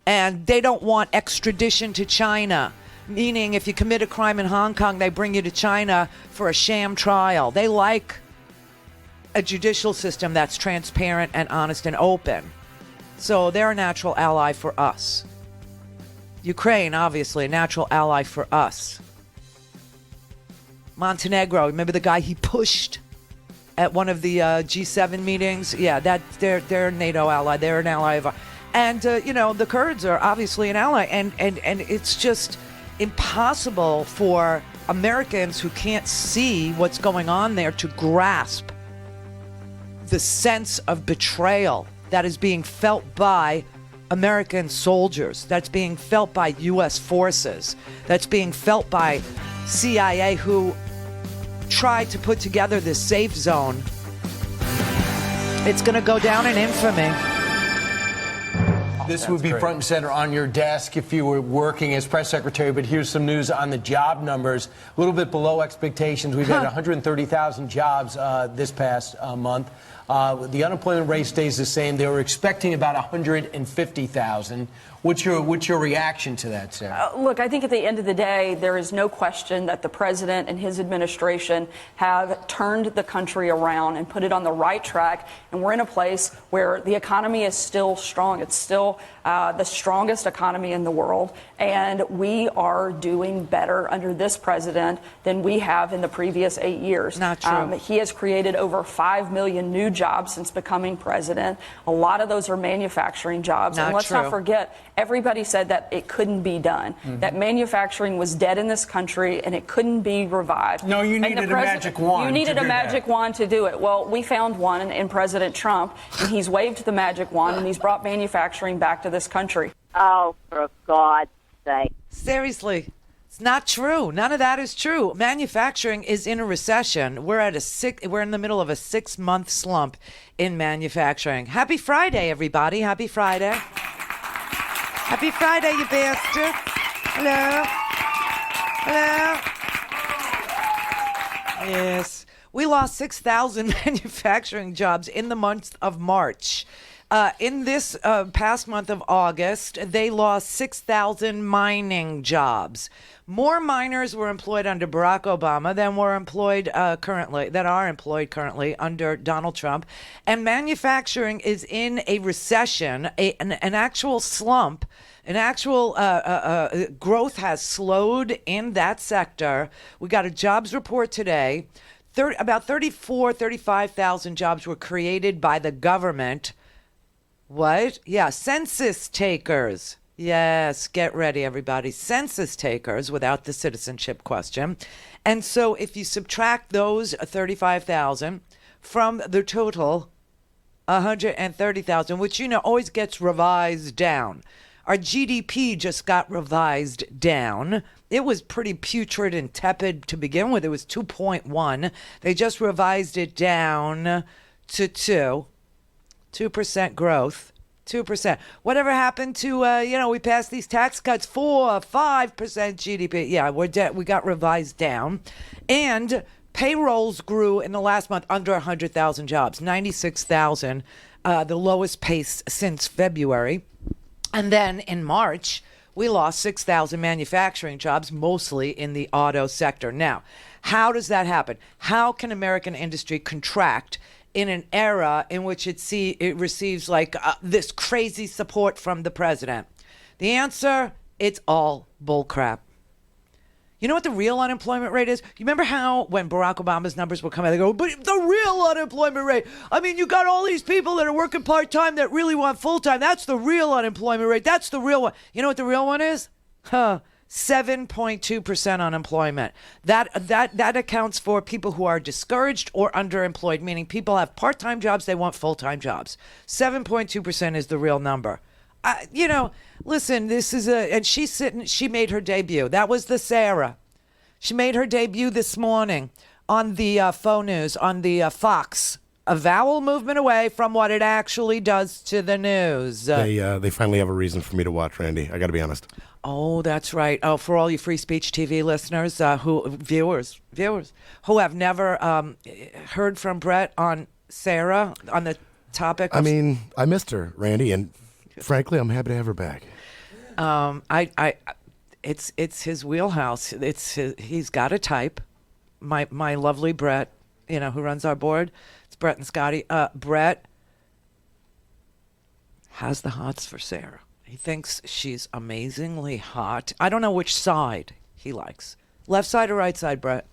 Speaker 1: And they don't want extradition to China. Meaning if you commit a crime in Hong Kong, they bring you to China for a sham trial. They like a judicial system that's transparent and honest and open. So they're a natural ally for us. Ukraine, obviously, a natural ally for us. Montenegro, remember the guy he pushed at one of the G7 meetings? Yeah, they're a NATO ally. They're an ally of ours. And, the Kurds are obviously an ally. And it's just impossible for Americans who can't see what's going on there to grasp the sense of betrayal that is being felt by American soldiers, that's being felt by U.S. forces, that's being felt by CIA, who tried to put together this safe zone. It's going to go down in infamy.
Speaker 3: This would be front and center on your desk if you were working as press secretary, but here's some news on the job numbers. A little bit below expectations. We've had 130,000 jobs this past month. The unemployment rate stays the same. They were expecting about 150,000. What's your reaction to that, Sarah?
Speaker 11: Look, I think at the end of the day, there is no question that the president and his administration have turned the country around and put it on the right track. And we're in a place where the economy is still strong. It's still the strongest economy in the world. And we are doing better under this president than we have in the previous 8 years.
Speaker 1: Not true.
Speaker 11: He has created over 5 million new jobs since becoming president. A lot of those are manufacturing jobs.
Speaker 1: Not
Speaker 11: and let's
Speaker 1: true.
Speaker 11: not forget, everybody said that it couldn't be done, that manufacturing was dead in this country and it couldn't be revived.
Speaker 3: No, you needed a magic wand.
Speaker 11: You needed a magic wand to do it. Well, we found one in President Trump, and he's waved the magic wand and he's brought manufacturing back to this country.
Speaker 14: Oh, for God's sake.
Speaker 1: Seriously. It's not true. None of that is true. Manufacturing is in a recession. We're in the middle of a 6-month slump in manufacturing. Happy Friday, everybody. Happy Friday. Happy Friday, you bastard. Hello. Hello. Yes. We lost 6,000 manufacturing jobs in the month of March. In this past month of August, they lost 6,000 mining jobs. More miners were employed under Barack Obama than were employed currently under Donald Trump. And manufacturing is in a recession, an actual slump. An actual growth has slowed in that sector. We got a jobs report today. About 35,000 jobs were created by the government. What? Yeah, census takers. Yes, get ready, everybody. Census takers without the citizenship question. And so if you subtract those 35,000 from the total 130,000, which, always gets revised down. Our GDP just got revised down. It was pretty putrid and tepid to begin with. It was 2.1. They just revised it down to 2. 2% growth. 2%. Whatever happened to, we passed these tax cuts, 4, 5% GDP. Yeah, we got revised down. And payrolls grew in the last month under 100,000 jobs, 96,000, the lowest pace since February. And then in March, we lost 6,000 manufacturing jobs, mostly in the auto sector. Now, how does that happen? How can American industry contract in an era in which it receives this crazy support from the president? The answer, it's all bullcrap. You know what the real unemployment rate is? You remember how when Barack Obama's numbers were coming, they go, but the real unemployment rate, you got all these people that are working part-time that really want full-time. That's the real unemployment rate. That's the real one. You know what the real one is? 7.2% unemployment. That accounts for people who are discouraged or underemployed, meaning people have part-time jobs, they want full-time jobs. 7.2% is the real number. Listen, this is and she made her debut. That was the Sarah. She made her debut this morning on the faux news, on the Fox. A vowel movement away from what it actually does to the news.
Speaker 18: They finally have a reason for me to watch, Randy. I got to be honest.
Speaker 1: Oh, that's right. Oh, for all you Free Speech TV listeners, viewers who have never heard from Brett on Sarah on the topic.
Speaker 18: I missed her, Randy, and frankly, I'm happy to have her back.
Speaker 1: It's his wheelhouse. He's got a type. My lovely Brett, who runs our board. It's Brett and Scotty. Brett has the hots for Sarah. He thinks she's amazingly hot. I don't know which side he likes. Left side or right side, Brett?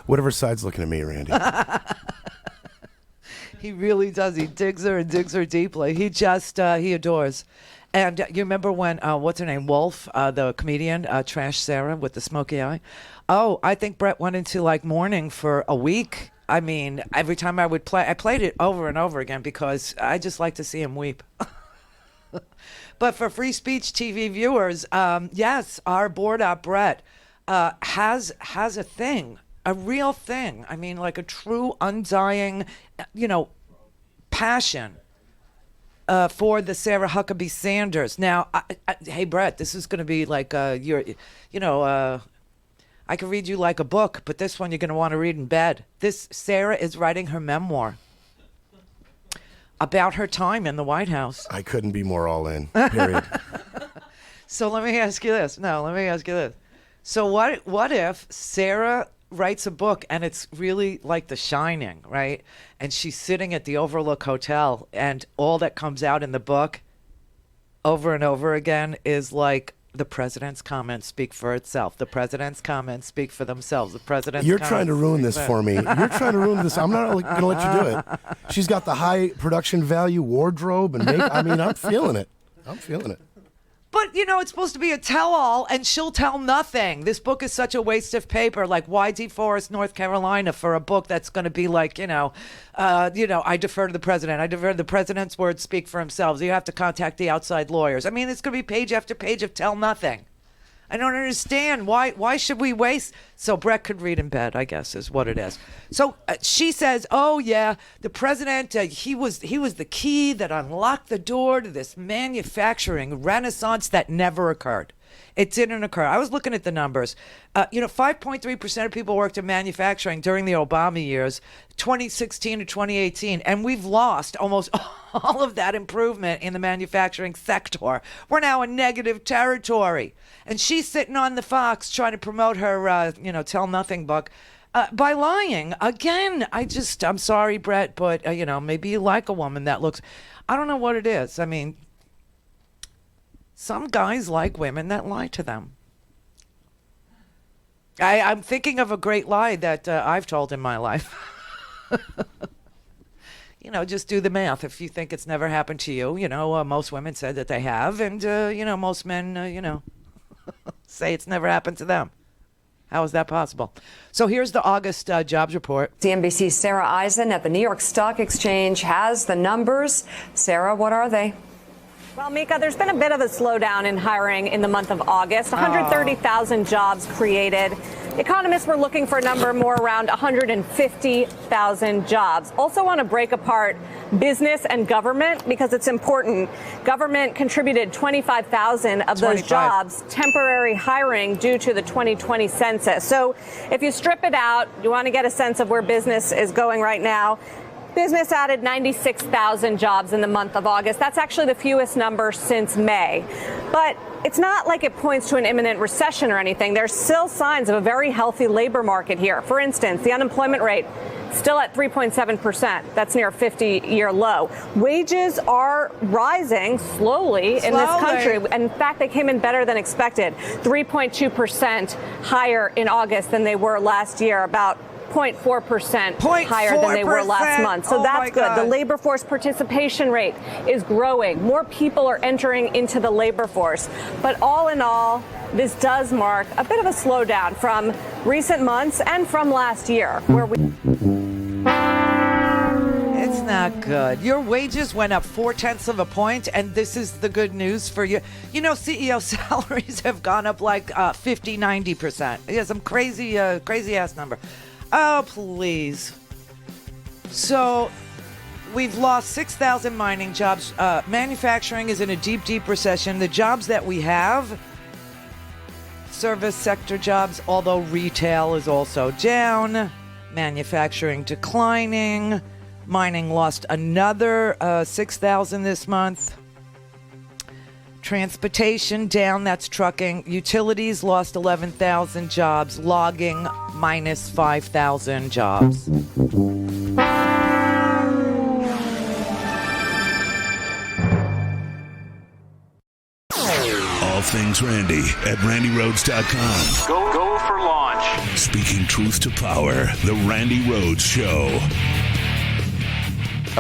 Speaker 18: Whatever side's looking at me, Randy.
Speaker 1: He really does. He digs her and digs her deeply. He adores. And you remember when, what's her name, Wolf, the comedian, trashed Sarah with the smoky eye? Oh, I think Brett went into like mourning for a week. I mean, every time I would play, I played it over and over again because I just like to see him weep. But for Free Speech TV viewers, yes, our board op Brett has a thing, a real thing. I mean, like a true, undying, passion for the Sarah Huckabee Sanders. Now, hey, Brett, this is going to be like I could read you like a book, but this one you're going to want to read in bed. Sarah is writing her memoir about her time in the White House.
Speaker 18: I couldn't be more all in, period.
Speaker 1: So let me ask you this. So what if Sarah writes a book and it's really like The Shining, right? And she's sitting at the Overlook Hotel and all that comes out in the book over and over again is like, the president's comments speak for itself. The president's comments speak for themselves. The president's
Speaker 18: You're trying to ruin this for me. You're trying to ruin this. I'm not going to let you do it. She's got the high production value wardrobe and makeup. I mean, I'm feeling it.
Speaker 1: But, it's supposed to be a tell-all, and she'll tell nothing. This book is such a waste of paper. Like, why deforest North Carolina for a book that's going to be like, I defer to the president. I defer to the president's words speak for themselves. You have to contact the outside lawyers. I mean, it's going to be page after page of tell nothing. I don't understand. Why should we waste? So Brett could read in bed, I guess, is what it is. So she says, oh, yeah, the president, he was the key that unlocked the door to this manufacturing renaissance that never occurred. It didn't occur. I was looking at the numbers. 5.3% of people worked in manufacturing during the Obama years, 2016 to 2018, and we've lost almost all of that improvement in the manufacturing sector. We're now in negative territory. And she's sitting on the Fox trying to promote her, Tell Nothing book by lying. Again, I'm sorry, Brett, but, maybe you like a woman that looks, I don't know what it is. I mean, some guys like women that lie to them. I'm thinking of a great lie that I've told in my life. Just do the math. If you think it's never happened to you, most women said that they have. And, most men, say it's never happened to them. How is that possible? So here's the August jobs report.
Speaker 7: CNBC's Sarah Eisen at the New York Stock Exchange has the numbers. Sarah, what are they?
Speaker 19: Well, Mika, there's been a bit of a slowdown in hiring in the month of August. 130,000 jobs created. Economists were looking for a number more around 150,000 jobs. Also want to break apart business and government because it's important. Government contributed 25,000 of those jobs, temporary hiring due to the 2020 census. So if you strip it out, you want to get a sense of where business is going right now. Business added 96,000 jobs in the month of August. That's actually the fewest number since May. But it's not like it points to an imminent recession or anything. There's still signs of a very healthy labor market here. For instance, the unemployment rate still at 3.7%. That's near a 50-year low. Wages are rising slowly in this country. In fact, they came in better than expected, 3.2% higher in August than they were last year, about 0.4% higher than they were last month. So that's good. The labor force participation rate is growing. More people are entering into the labor force. But all in all, this does mark a bit of a slowdown from recent months and from last year, where we...
Speaker 1: It's not good. Your wages went up 0.4 of a point, and this is the good news for you. CEO salaries have gone up like 50, 90%. Yeah, some crazy ass number. Oh, please. So we've lost 6,000 mining jobs. Manufacturing is in a deep, deep recession. The jobs that we have, service sector jobs, although retail is also down. Manufacturing declining. Mining lost another 6,000 this month. Transportation down, that's trucking. Utilities lost 11,000 jobs. Logging minus 5,000 jobs.
Speaker 21: All things Randi at RandiRhodes.com.
Speaker 22: Go for launch.
Speaker 21: Speaking truth to power, the Randi Rhodes Show.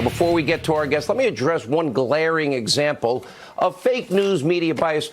Speaker 23: Before we get to our guest, let me address one glaring example
Speaker 4: of fake news media bias.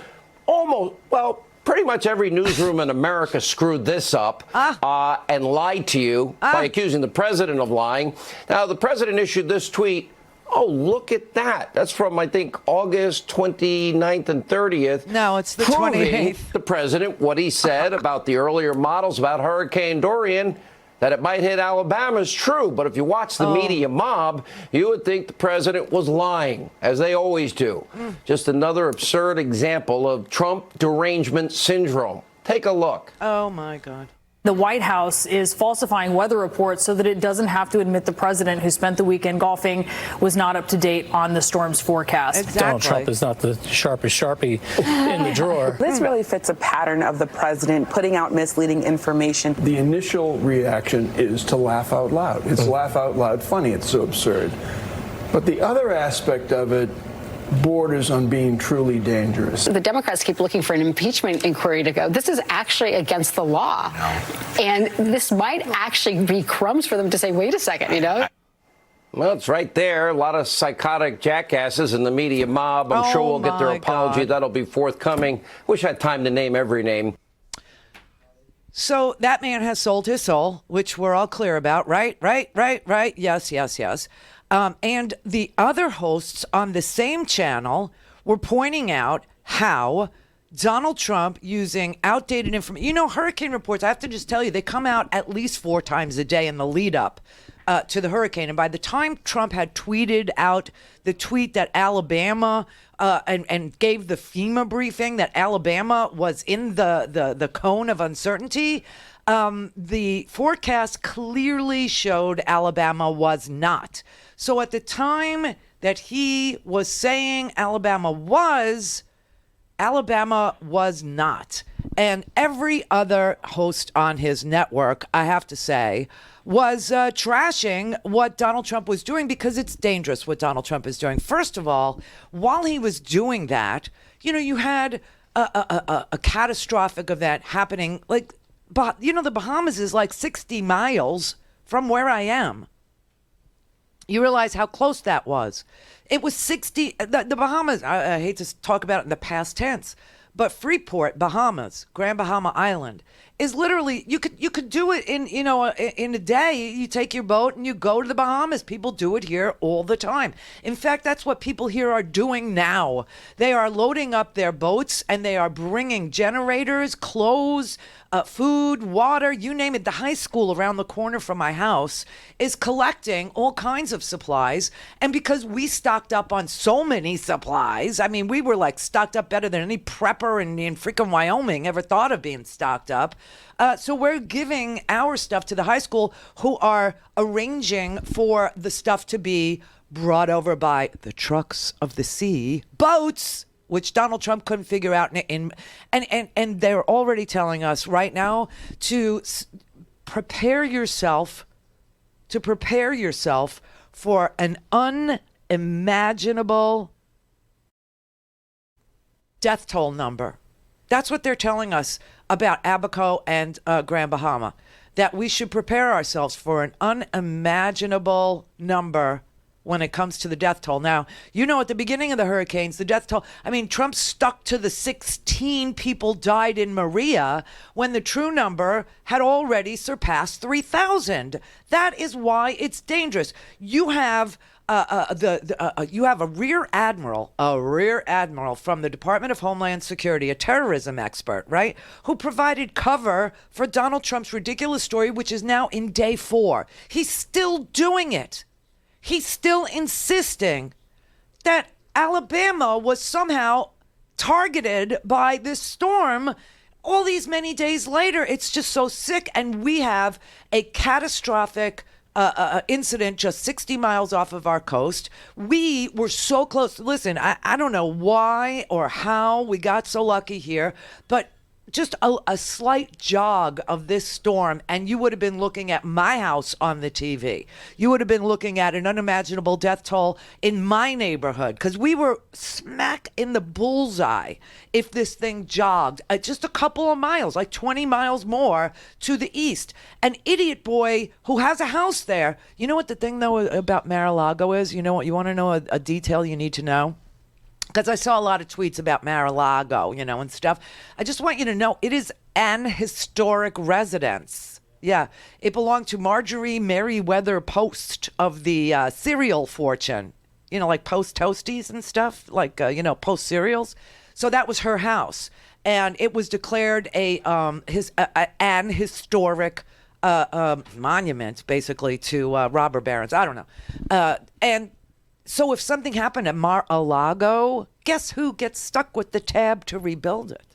Speaker 4: Pretty much every newsroom in America screwed this up and lied to you by accusing the president of lying. Now, the president issued this tweet. Oh, look at that. That's from, I think, August 29th and 30th.
Speaker 1: No, it's the
Speaker 4: proving
Speaker 1: 28th.
Speaker 4: The president, what he said about the earlier models about Hurricane Dorian, that it might hit Alabama is true. But if you watch the media mob, you would think the president was lying, as they always do. Just another absurd example of Trump derangement syndrome. Take a look.
Speaker 1: Oh, my God.
Speaker 6: The White House is falsifying weather reports so that it doesn't have to admit the president, who spent the weekend golfing, was not up to date on the storm's forecast.
Speaker 1: Exactly.
Speaker 23: Donald Trump is not the sharpest Sharpie in the drawer.
Speaker 24: This really fits a pattern of the president putting out misleading information.
Speaker 25: The initial reaction is to laugh out loud. It's laugh out loud funny. It's so absurd. But the other aspect of it borders on being truly dangerous.
Speaker 26: The Democrats keep looking for an impeachment inquiry to go. This is actually against the law. And this might actually be crumbs for them to say, wait a second, you know?
Speaker 4: Well, it's right there. A lot of psychotic jackasses in the media mob. I'm sure we'll get their apology.
Speaker 1: God.
Speaker 4: That'll be forthcoming. Wish I had time to name every name.
Speaker 1: So that man has sold his soul, which we're all clear about, right? Yes. And the other hosts on the same channel were pointing out how Donald Trump using outdated information. You know, hurricane reports, I have to just tell you, they come out at least 4 times a day in the lead up to the hurricane. And by the time Trump had tweeted out the tweet that Alabama and gave the FEMA briefing that Alabama was in the cone of uncertainty, the forecast clearly showed Alabama was not. So at the time that he was saying Alabama was not. And every other host on his network, I have to say, was trashing what Donald Trump was doing, because it's dangerous what Donald Trump is doing. First of all, while he was doing that, you know, you had a catastrophic event happening. Like, you know, the Bahamas is like 60 miles from where I am. You realize how close that was. It was 60, the Bahamas, I hate to talk about it in the past tense, but Freeport, Bahamas, Grand Bahama Island, is literally, you could do it in a day. You take your boat and you go to the Bahamas. People do it here all the time. In fact, that's what people here are doing now. They are loading up their boats and they are bringing generators, clothes, food, water, you name it. The high school around the corner from my house is collecting all kinds of supplies. And because we stocked up on so many supplies, I mean, we were like stocked up better than any prepper in freaking Wyoming ever thought of being stocked up. So we're giving our stuff to the high school, who are arranging for the stuff to be brought over by the trucks of the sea, boats, which Donald Trump couldn't figure out. And they're already telling us right now to prepare yourself for an unimaginable death toll number. That's what they're telling us about Abaco and Grand Bahama, that we should prepare ourselves for an unimaginable number when it comes to the death toll. Now, you know, at the beginning of the hurricanes, the death toll, I mean, Trump stuck to the 16 people died in Maria when the true number had already surpassed 3,000. That is why it's dangerous. You have you have a rear admiral from the Department of Homeland Security, a terrorism expert, right, who provided cover for Donald Trump's ridiculous story, which is now in day 4. He's still doing it. He's still insisting that Alabama was somehow targeted by this storm all these many days later. It's just so sick. And we have a catastrophic incident just 60 miles off of our coast. We were so close. Listen, I don't know why or how we got so lucky here, but just a slight jog of this storm, and you would have been looking at my house on the TV. You would have been looking at an unimaginable death toll in my neighborhood, because we were smack in the bullseye if this thing jogged just a couple of miles, like 20 miles more to the east. An idiot boy who has a house there. You know what the thing, though, about Mar-a-Lago is? You know what? You want to know a detail you need to know? because I saw a lot of tweets about Mar-a-Lago, and stuff. I just want you to know it is an historic residence. Yeah, it belonged to Marjorie Merriweather Post of the cereal fortune, like Post Toasties and stuff, like, Post cereals. So that was her house. And it was declared an historic monument, basically, to robber barons. I don't know. And so if something happened at Mar-a-Lago, guess who gets stuck with the tab to rebuild it?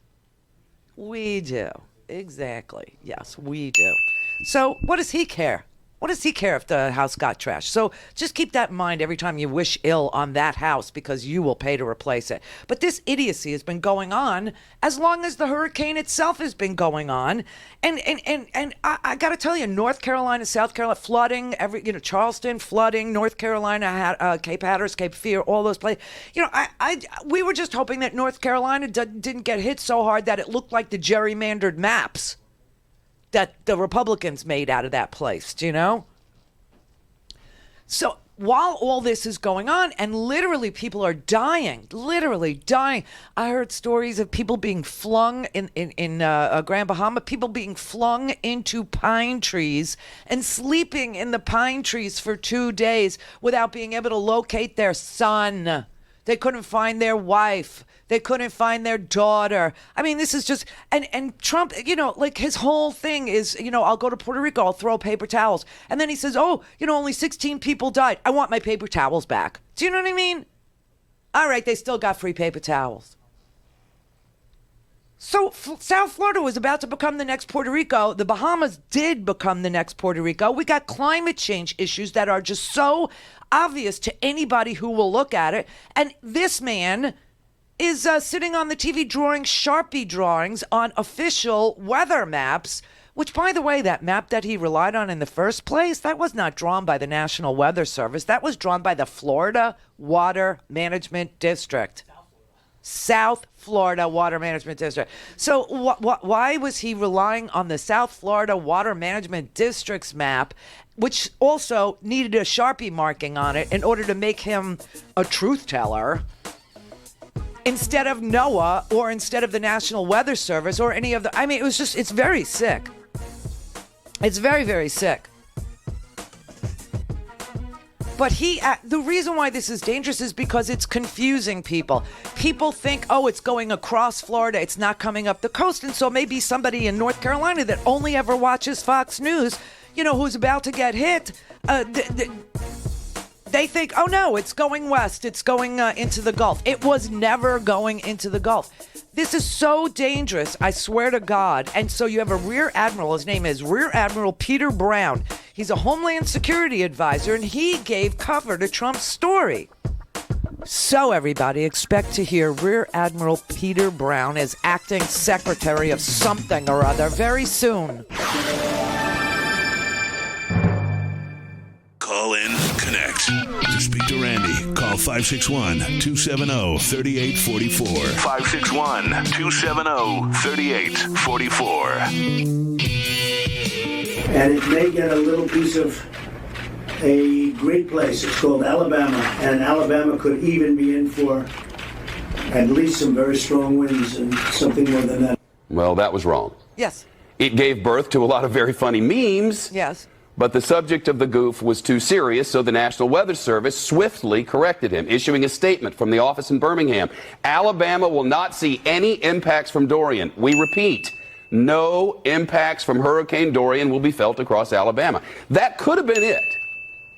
Speaker 1: We do. Exactly. Yes, we do. So what does he care? What does he care if the house got trashed? So just keep that in mind every time you wish ill on that house, because you will pay to replace it. But this idiocy has been going on as long as the hurricane itself has been going on. And I got to tell you, North Carolina, South Carolina, flooding, Charleston, flooding, North Carolina, Cape Hatteras, Cape Fear, all those places. We were just hoping that North Carolina didn't get hit so hard that it looked like the gerrymandered maps that the Republicans made out of that place, So while all this is going on, and literally people are dying, I heard stories of people being flung in Grand Bahama, people being flung into pine trees and sleeping in the pine trees for 2 days without being able to locate their son. They couldn't find their wife. They couldn't find their daughter. I mean, this is just, and Trump, his whole thing is, I'll go to Puerto Rico, I'll throw paper towels. And then he says, only 16 people died. I want my paper towels back. Do you know what I mean? All right, they still got free paper towels. So South Florida was about to become the next Puerto Rico. The Bahamas did become the next Puerto Rico. We got climate change issues that are just so obvious to anybody who will look at it. And this man is sitting on the TV drawing Sharpie drawings on official weather maps, which, by the way, that map that he relied on in the first place, that was not drawn by the National Weather Service. That was drawn by the Florida Water Management District. South Florida Water Management District. So why was he relying on the South Florida Water Management District's map, which also needed a Sharpie marking on it in order to make him a truth teller, instead of NOAA or instead of the National Weather Service or any of the... I mean, it's very sick. It's very, very sick. But the reason why this is dangerous is because it's confusing people. People think, it's going across Florida, it's not coming up the coast. And so maybe somebody in North Carolina that only ever watches Fox News, who's about to get hit, they think, no, it's going west. It's going into the Gulf. It was never going into the Gulf. This is so dangerous, I swear to God. And so you have a Rear Admiral. His name is Rear Admiral Peter Brown. He's a Homeland Security advisor, and he gave cover to Trump's story. So everybody, expect to hear Rear Admiral Peter Brown as acting secretary of something or other very soon.
Speaker 21: Call in, connect. To speak to Randi, call 561-270-3844.
Speaker 2: 561-270-3844. And it may get a little piece of a great place. It's called Alabama, and Alabama could even be in for at least some very strong winds and something more than that.
Speaker 5: Well, that was wrong.
Speaker 1: Yes.
Speaker 5: It gave birth to a lot of very funny memes.
Speaker 1: Yes.
Speaker 5: But the subject of the goof was too serious, so the National Weather Service swiftly corrected him, issuing a statement from the office in Birmingham. Alabama will not see any impacts from Dorian. We repeat, no impacts from Hurricane Dorian will be felt across Alabama. That could have been it.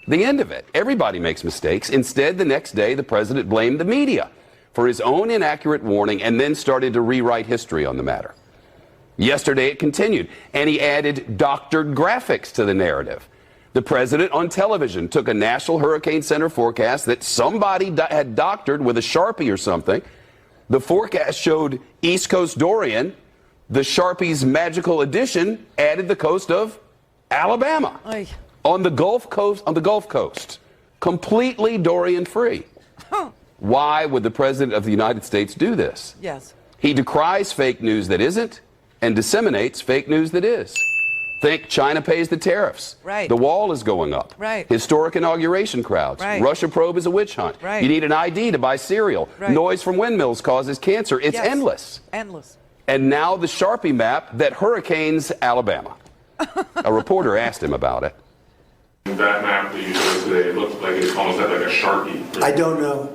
Speaker 5: The end of it. Everybody makes mistakes. Instead, the next day, the president blamed the media for his own inaccurate warning and then started to rewrite history on the matter. Yesterday it continued, and he added doctored graphics to the narrative. The president on television took a National Hurricane Center forecast that somebody had doctored with a Sharpie or something. The forecast showed East Coast Dorian. The Sharpie's magical addition added the coast of Alabama.
Speaker 1: Oy.
Speaker 5: On the Gulf Coast, completely Dorian free. Why would the president of the United States do this?
Speaker 1: Yes.
Speaker 5: He decries fake news that isn't and disseminates fake news that is. Think China pays the tariffs.
Speaker 1: Right.
Speaker 5: The wall is going up.
Speaker 1: Right.
Speaker 5: Historic inauguration crowds.
Speaker 1: Right.
Speaker 5: Russia probe is a witch hunt.
Speaker 1: Right.
Speaker 5: You need an ID to buy cereal.
Speaker 1: Right.
Speaker 5: Noise from windmills causes cancer. It's
Speaker 1: Yes.
Speaker 5: endless.
Speaker 1: Endless.
Speaker 5: And now the Sharpie map that hurricanes Alabama. A reporter asked him about it.
Speaker 8: That map that you showed us today, it looks like it's almost like a Sharpie.
Speaker 2: I don't know.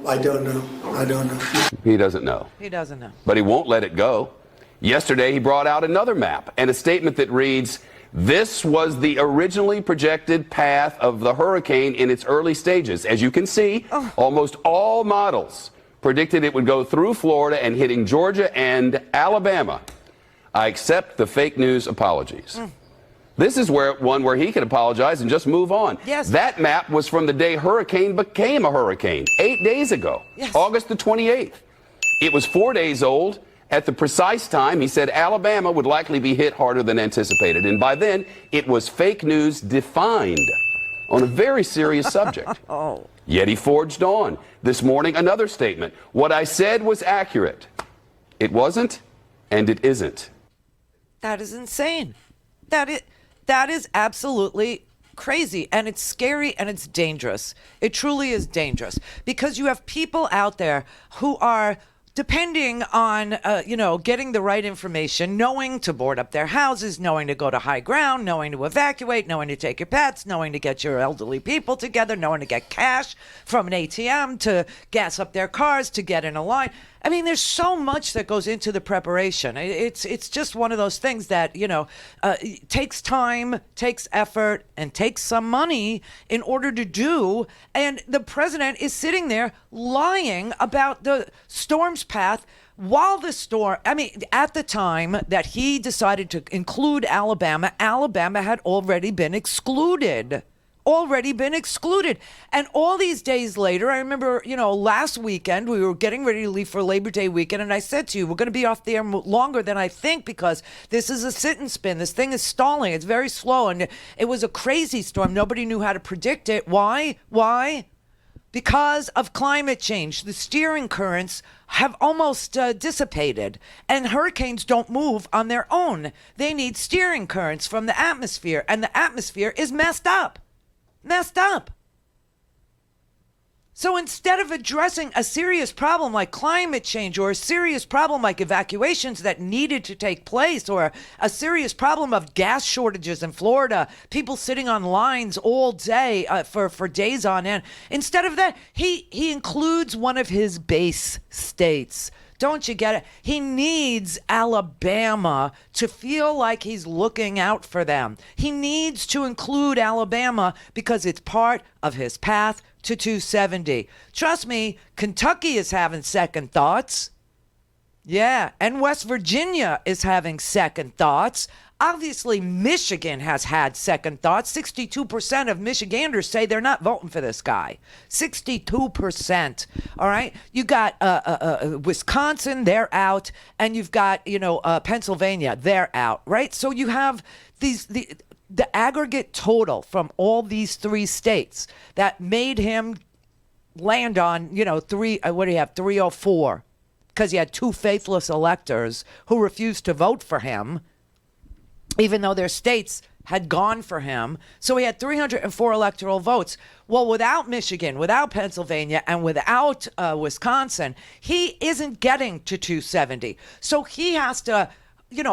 Speaker 5: He doesn't know.
Speaker 1: He doesn't know.
Speaker 5: But he won't let it go. Yesterday, he brought out another map and a statement that reads, "This was the originally projected path of the hurricane in its early stages. As you can see, almost all models predicted it would go through Florida and hitting Georgia and Alabama. I accept the fake news apologies." This is one where he can apologize and just move on.
Speaker 1: Yes.
Speaker 5: That map was from the day hurricane became a hurricane, 8 days ago,
Speaker 1: Yes.
Speaker 5: August the 28th. It was 4 days old. At the precise time, he said Alabama would likely be hit harder than anticipated. And by then, it was fake news defined on a very serious subject. Yet he forged on. This morning, another statement. What I said was accurate. It wasn't, and it isn't.
Speaker 1: That is insane. That is absolutely crazy, and it's scary, and it's dangerous. It truly is dangerous because you have people out there who are depending on, getting the right information, knowing to board up their houses, knowing to go to high ground, knowing to evacuate, knowing to take your pets, knowing to get your elderly people together, knowing to get cash from an ATM, to gas up their cars, to get in a line. I mean, there's so much that goes into the preparation. It's just one of those things that, it takes time, takes effort, and takes some money in order to do. And the president is sitting there lying about the storm's path while the storm, at the time that he decided to include Alabama, Alabama had already been excluded. And all these days later, I remember, last weekend, we were getting ready to leave for Labor Day weekend, and I said to you, we're going to be off the air longer than I think because this is a sit and spin. This thing is stalling. It's very slow, and it was a crazy storm. Nobody knew how to predict it. Why? Because of climate change. The steering currents have almost dissipated, and hurricanes don't move on their own. They need steering currents from the atmosphere, and the atmosphere is messed up. So instead of addressing a serious problem like climate change, or a serious problem like evacuations that needed to take place, or a serious problem of gas shortages in Florida, people sitting on lines all day for days on end, instead of that, he includes one of his base states. Don't you get it? He needs Alabama to feel like he's looking out for them. He needs to include Alabama because it's part of his path to 270. Trust me, Kentucky is having second thoughts. Yeah, and West Virginia is having second thoughts. Obviously, Michigan has had second thoughts. 62% of Michiganders say they're not voting for this guy. 62%. All right. You got Wisconsin, they're out, and you've got Pennsylvania, they're out. Right. So you have the aggregate total from all these three states that made him land on 304, because he had two faithless electors who refused to vote for him, even though their states had gone for him. So he had 304 electoral votes. Well, without Michigan, without Pennsylvania, and without Wisconsin, he isn't getting to 270. So he has to,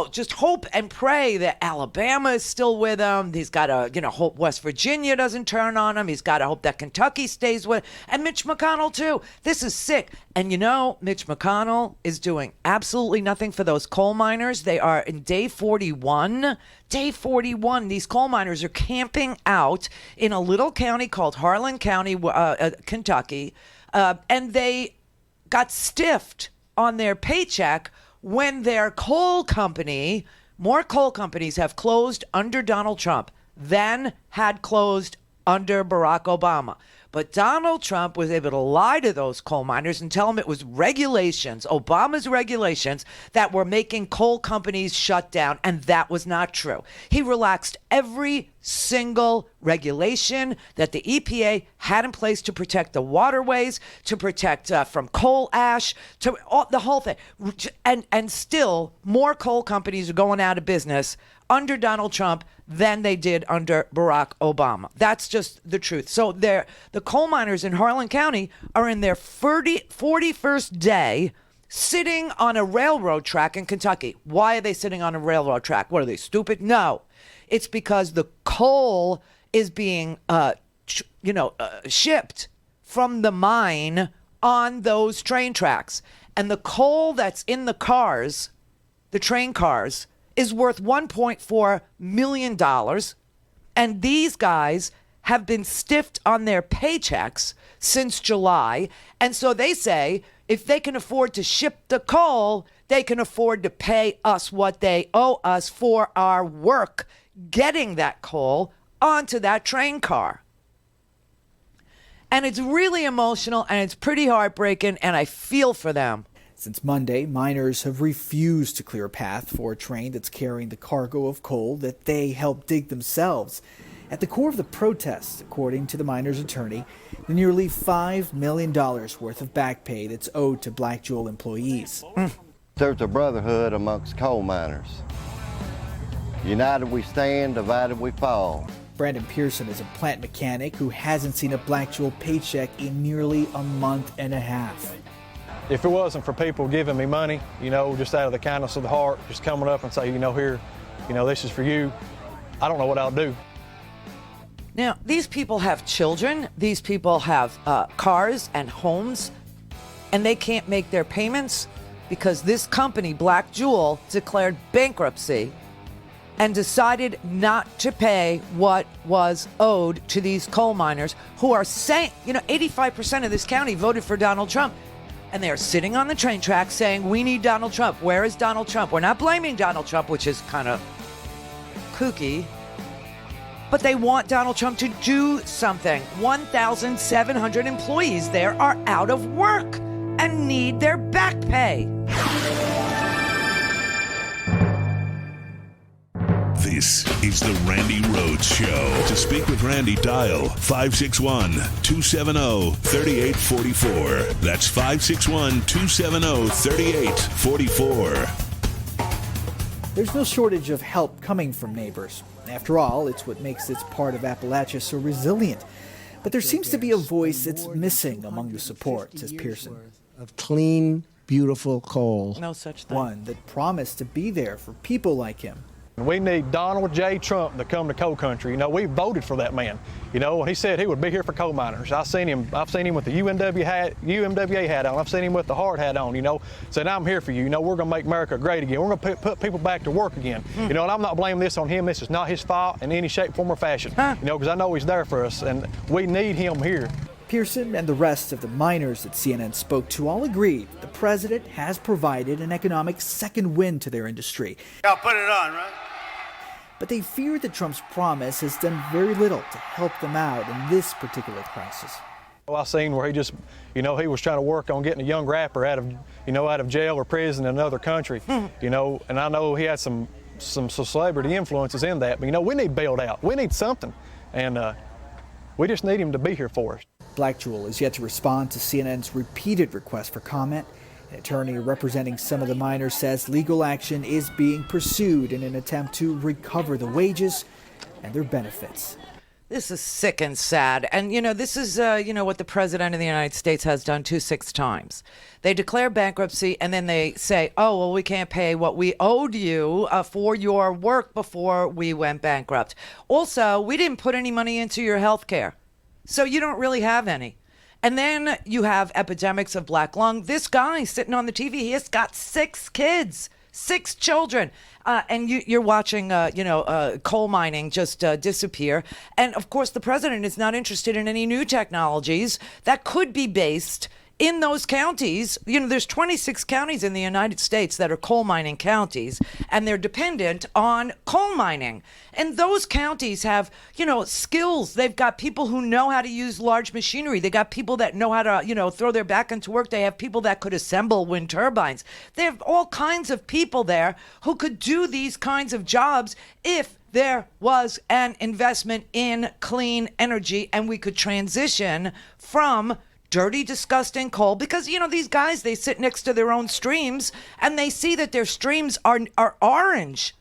Speaker 1: just hope and pray that Alabama is still with him. He's got to, hope West Virginia doesn't turn on him. He's got to hope that Kentucky stays with him. And Mitch McConnell, too. This is sick. And Mitch McConnell is doing absolutely nothing for those coal miners. They are in day 41. Day 41. These coal miners are camping out in a little county called Harlan County, Kentucky. And they got stiffed on their paycheck when their coal company, more coal companies have closed under Donald Trump than had closed under Barack Obama. But Donald Trump was able to lie to those coal miners and tell them it was regulations, Obama's regulations, that were making coal companies shut down. And that was not true. He relaxed every single regulation that the EPA had in place to protect the waterways, to protect from coal ash, to the whole thing. And still, more coal companies are going out of business under Donald Trump than they did under Barack Obama. That's just the truth. So the coal miners in Harlan County are in their 41st day sitting on a railroad track in Kentucky. Why are they sitting on a railroad track? What are they, stupid? No. It's because the coal is being shipped from the mine on those train tracks. And the coal that's in the cars, the train cars, is worth $1.4 million. And these guys have been stiffed on their paychecks since July. And so they say if they can afford to ship the coal, they can afford to pay us what they owe us for our work getting that coal onto that train car. And it's really emotional and it's pretty heartbreaking, and I feel for them.
Speaker 9: Since Monday, miners have refused to clear a path for a train that's carrying the cargo of coal that they helped dig themselves. At the core of the protest, according to the miners' attorney, the nearly $5 million worth of back pay that's owed to Black Jewel employees.
Speaker 10: There's a brotherhood amongst coal miners. United we stand, divided we fall.
Speaker 9: Brandon Pearson is a plant mechanic who hasn't seen a Black Jewel paycheck in nearly a month and a half.
Speaker 23: If it wasn't for people giving me money, just out of the kindness of the heart, just coming up and say, here, this is for you, I don't know what I'll do.
Speaker 1: Now, these people have children. These people have cars and homes, and they can't make their payments because this company, Black Jewel, declared bankruptcy and decided not to pay what was owed to these coal miners who are saying, 85% of this county voted for Donald Trump. And they're sitting on the train track saying, we need Donald Trump. Where is Donald Trump? We're not blaming Donald Trump, which is kind of kooky. But they want Donald Trump to do something. 1,700 employees there are out of work and need their back pay.
Speaker 21: This is the Randi Rhodes Show. To speak with Randi, dial 561-270-3844. That's 561-270-3844.
Speaker 9: There's no shortage of help coming from neighbors. After all, it's what makes this part of Appalachia so resilient. But there seems to be a voice that's missing among the support, says Pearson.
Speaker 12: Of clean, beautiful coal.
Speaker 1: No such thing.
Speaker 9: One that promised to be there for people like him.
Speaker 23: We need Donald J. Trump to come to coal country. We voted for that man. And he said he would be here for coal miners. I've seen him with the UMWA hat on. I've seen him with the hard hat on, said, I'm here for you. We're going to make America great again. We're going to put people back to work again. And I'm not blaming this on him. This is not his fault in any shape, form, or fashion. Because I know he's there for us, and we need him here.
Speaker 9: Pearson and the rest of the miners that CNN spoke to all agreed the president has provided an economic second wind to their industry.
Speaker 2: I'll put it on, right?
Speaker 9: But they fear that Trump's promise has done very little to help them out in this particular crisis.
Speaker 23: Well, I've seen where he just, he was trying to work on getting a young rapper out of jail or prison in another country, and I know he had some celebrity influences in that, but we need bailed out. We need something, and we just need him to be here for us.
Speaker 9: Black Jewel is yet to respond to CNN's repeated request for comment. An attorney representing some of the miners says legal action is being pursued in an attempt to recover the wages and their benefits.
Speaker 1: This is sick and sad. And, this is, what the president of the United States has done 6 times. They declare bankruptcy and then they say, oh, well, we can't pay what we owed you for your work before we went bankrupt. Also, we didn't put any money into your health care, so you don't really have any. And then you have epidemics of black lung. This guy sitting on the TV, he has got 6 kids, 6 children. And you're watching, coal mining just disappear. And, of course, the president is not interested in any new technologies that could be based in those counties. There's 26 counties in the United States that are coal mining counties, and they're dependent on coal mining. And those counties have, skills. They've got people who know how to use large machinery. They got people that know how to, throw their back into work. They have people that could assemble wind turbines. They have all kinds of people there who could do these kinds of jobs if there was an investment in clean energy and we could transition from dirty, disgusting coal, because, these guys, they sit next to their own streams and they see that their streams are orange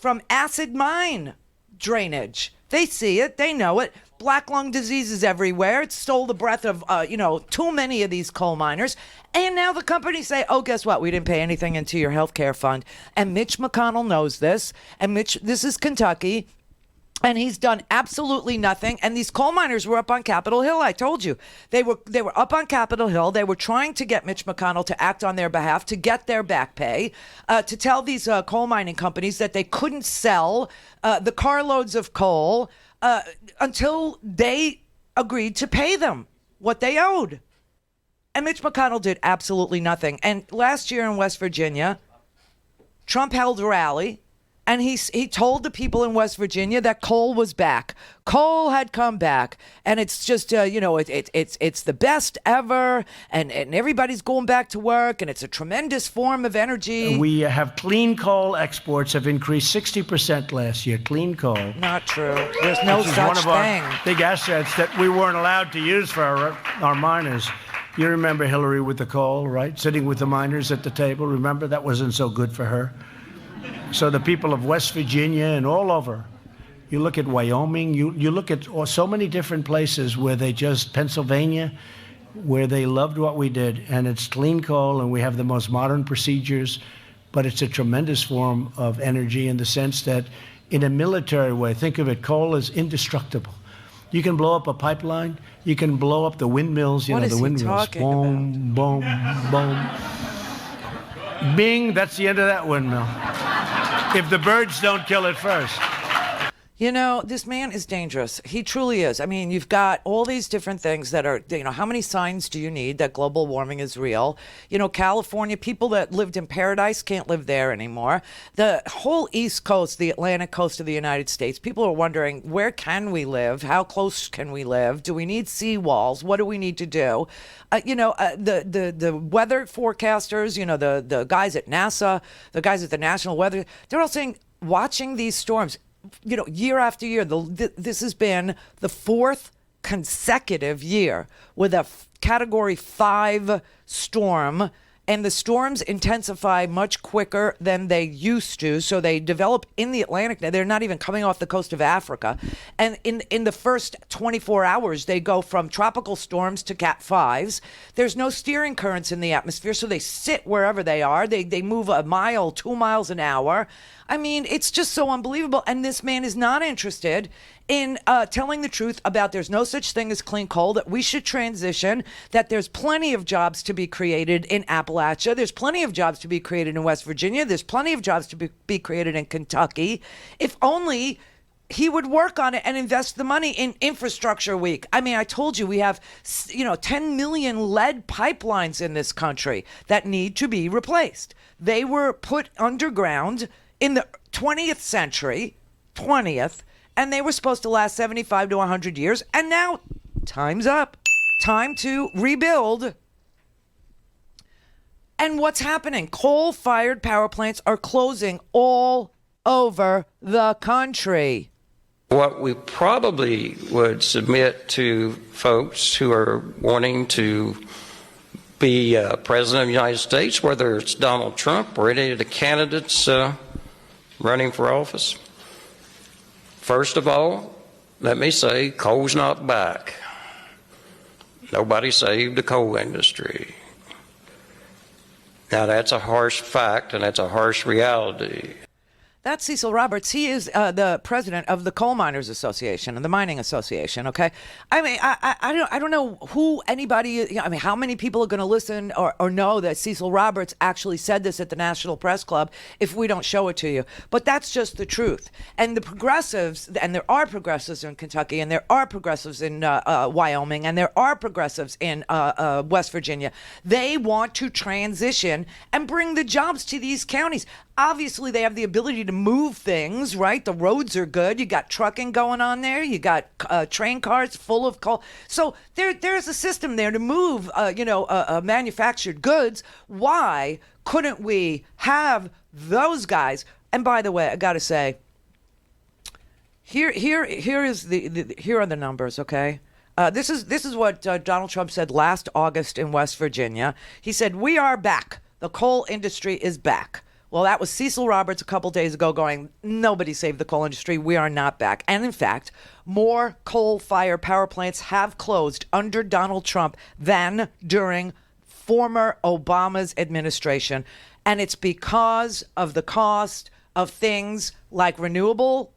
Speaker 1: from acid mine drainage. They see it. They know it. Black lung disease is everywhere. It stole the breath of, too many of these coal miners. And now the companies say, oh, guess what? We didn't pay anything into your health care fund. And Mitch McConnell knows this. And this is Kentucky. And he's done absolutely nothing. And these coal miners were up on Capitol Hill. I told you. They were up on Capitol Hill. They were trying to get Mitch McConnell to act on their behalf, to get their back pay, to tell these coal mining companies that they couldn't sell the carloads of coal until they agreed to pay them what they owed. And Mitch McConnell did absolutely nothing. And last year in West Virginia, Trump held a rally. And he told the people in West Virginia that coal was back. Coal had come back, and it's just it's the best ever, and everybody's going back to work, and it's a tremendous form of energy.
Speaker 2: We have clean coal exports have increased 60% last year. Clean coal.
Speaker 1: Not true. There's no such
Speaker 2: one of
Speaker 1: thing.
Speaker 2: Our big assets that we weren't allowed to use for our miners. You remember Hillary with the coal, right? Sitting with the miners at the table. Remember, that wasn't so good for her. So the people of West Virginia and all over, you look at Wyoming, you look at so many different places where Pennsylvania, where they loved what we did. And it's clean coal, and we have the most modern procedures, but it's a tremendous form of energy in the sense that in a military way, think of it, coal is indestructible. You can blow up a pipeline, you can blow up the windmills,
Speaker 1: What is
Speaker 2: the
Speaker 1: he
Speaker 2: windmills.
Speaker 1: talking
Speaker 2: Boom, boom, boom. Bing, that's the end of that windmill. If the birds don't kill it first.
Speaker 1: You know, this man is dangerous. He truly is. I mean, you've got all these different things that are, how many signs do you need that global warming is real? California, people that lived in paradise can't live there anymore. The whole East Coast, the Atlantic coast of the United States, people are wondering, where can we live? How close can we live? Do we need seawalls? What do we need to do? The weather forecasters, the guys at NASA, the guys at the National Weather, they're all saying, watching these storms, year after year, this has been the fourth consecutive year with a Category 5 storm, and the storms intensify much quicker than they used to. So they develop in the Atlantic. They're not even coming off the coast of Africa. And in the first 24 hours, they go from tropical storms to Cat 5s. There's no steering currents in the atmosphere, so they sit wherever they are. They move a mile, 2 miles an hour. I mean, it's just so unbelievable. And this man is not interested in telling the truth about there's no such thing as clean coal, that we should transition, that there's plenty of jobs to be created in Appalachia. There's plenty of jobs to be created in West Virginia. There's plenty of jobs to be created in Kentucky. If only he would work on it and invest the money in Infrastructure Week. I mean, I told you we have, 10 million lead pipelines in this country that need to be replaced. They were put underground in the 20th century, and they were supposed to last 75 to 100 years. And now time's up. Time to rebuild. And what's happening? Coal-fired power plants are closing all over the country.
Speaker 3: What we probably would submit to folks who are wanting to be president of the United States, whether it's Donald Trump or any of the candidates running for office. First of all, let me say, coal's not back. Nobody saved the coal industry. Now, that's a harsh fact, and that's a harsh reality.
Speaker 1: That's Cecil Roberts. He is the president of the Coal Miners Association and the Mining Association. Okay, I mean, I don't know who anybody. I mean, how many people are going to listen or know that Cecil Roberts actually said this at the National Press Club if we don't show it to you? But that's just the truth. And the progressives, and there are progressives in Kentucky, and there are progressives in Wyoming, and there are progressives in West Virginia. They want to transition and bring the jobs to these counties. Obviously, they have the ability to move things, right? The roads are good. You got trucking going on there. You got train cars full of coal. So there's a system there to move, manufactured goods. Why couldn't we have those guys? And by the way, I got to say, here are the numbers, okay? This is what Donald Trump said last August in West Virginia. He said, "We are back. The coal industry is back. Well, that was Cecil Roberts a couple days ago going, nobody saved the coal industry. We are not back. And in fact, more coal-fired power plants have closed under Donald Trump than during former Obama's administration. And it's because of the cost of things like renewables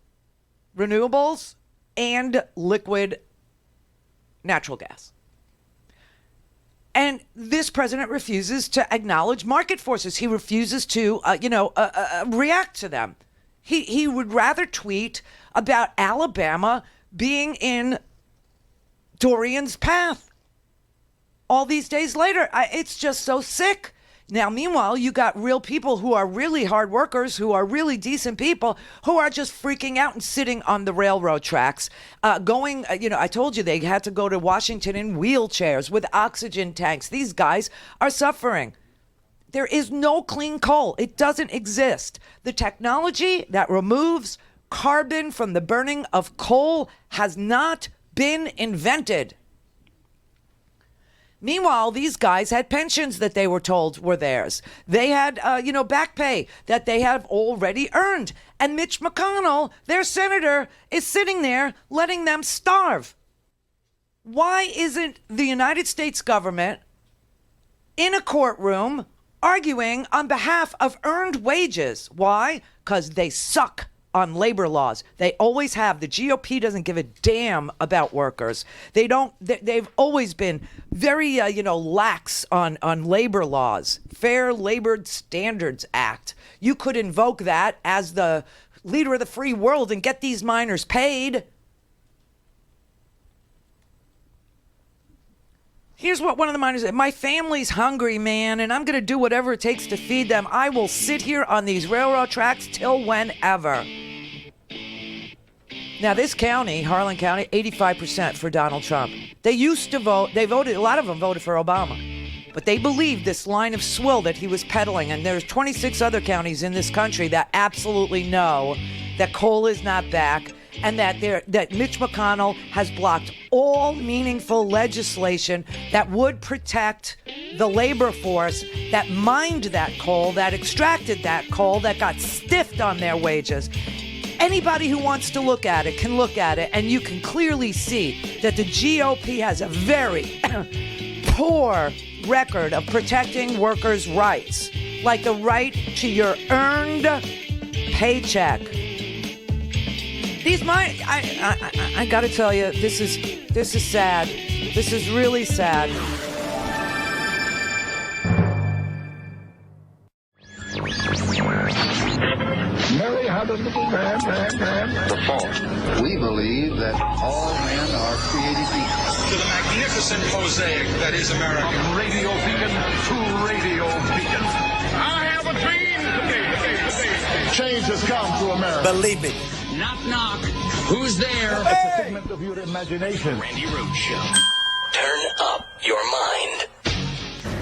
Speaker 1: and liquid natural gas. And this president refuses to acknowledge market forces. He refuses to, react to them. He would rather tweet about Alabama being in Dorian's path. All these days later, it's just so sick. Now, meanwhile, you got real people who are really hard workers, who are really decent people, who are just freaking out and sitting on the railroad tracks, I told you they had to go to Washington in wheelchairs with oxygen tanks. These guys are suffering. There is no clean coal. It doesn't exist. The technology that removes carbon from the burning of coal has not been invented. Meanwhile, these guys had pensions that they were told were theirs. They had, back pay that they have already earned. And Mitch McConnell, their senator, is sitting there letting them starve. Why isn't the United States government in a courtroom arguing on behalf of earned wages? Why? Because they suck on labor laws. They always have. The GOP doesn't give a damn about workers. They've always been very, lax on labor laws. Fair Labor Standards Act. You could invoke that as the leader of the free world and get these miners paid. Here's what one of the miners said. My family's hungry, man, and I'm going to do whatever it takes to feed them. I will sit here on these railroad tracks till whenever. Now, this county, Harlan County, 85% for Donald Trump. They used to vote. A lot of them voted for Obama. But they believed this line of swill that he was peddling. And there's 26 other counties in this country that absolutely know that coal is not back and that Mitch McConnell has blocked all meaningful legislation that would protect the labor force that mined that coal, that extracted that coal, that got stiffed on their wages. Anybody who wants to look at it can look at it, and you can clearly see that the GOP has a very poor record of protecting workers' rights, like the right to your earned paycheck. I got to tell you, this is sad. This is really sad.
Speaker 11: Mary had a little man. The fourth. We believe that all men are created equal.
Speaker 13: To the magnificent mosaic that is America.
Speaker 11: From radio beacon to radio beacon.
Speaker 13: I have a dream today.
Speaker 11: Change has come to America.
Speaker 13: Believe me. Knock, knock. Who's there?
Speaker 11: It's a figment of your imagination.
Speaker 13: Randi Rhodes Show.
Speaker 15: Turn up your mind.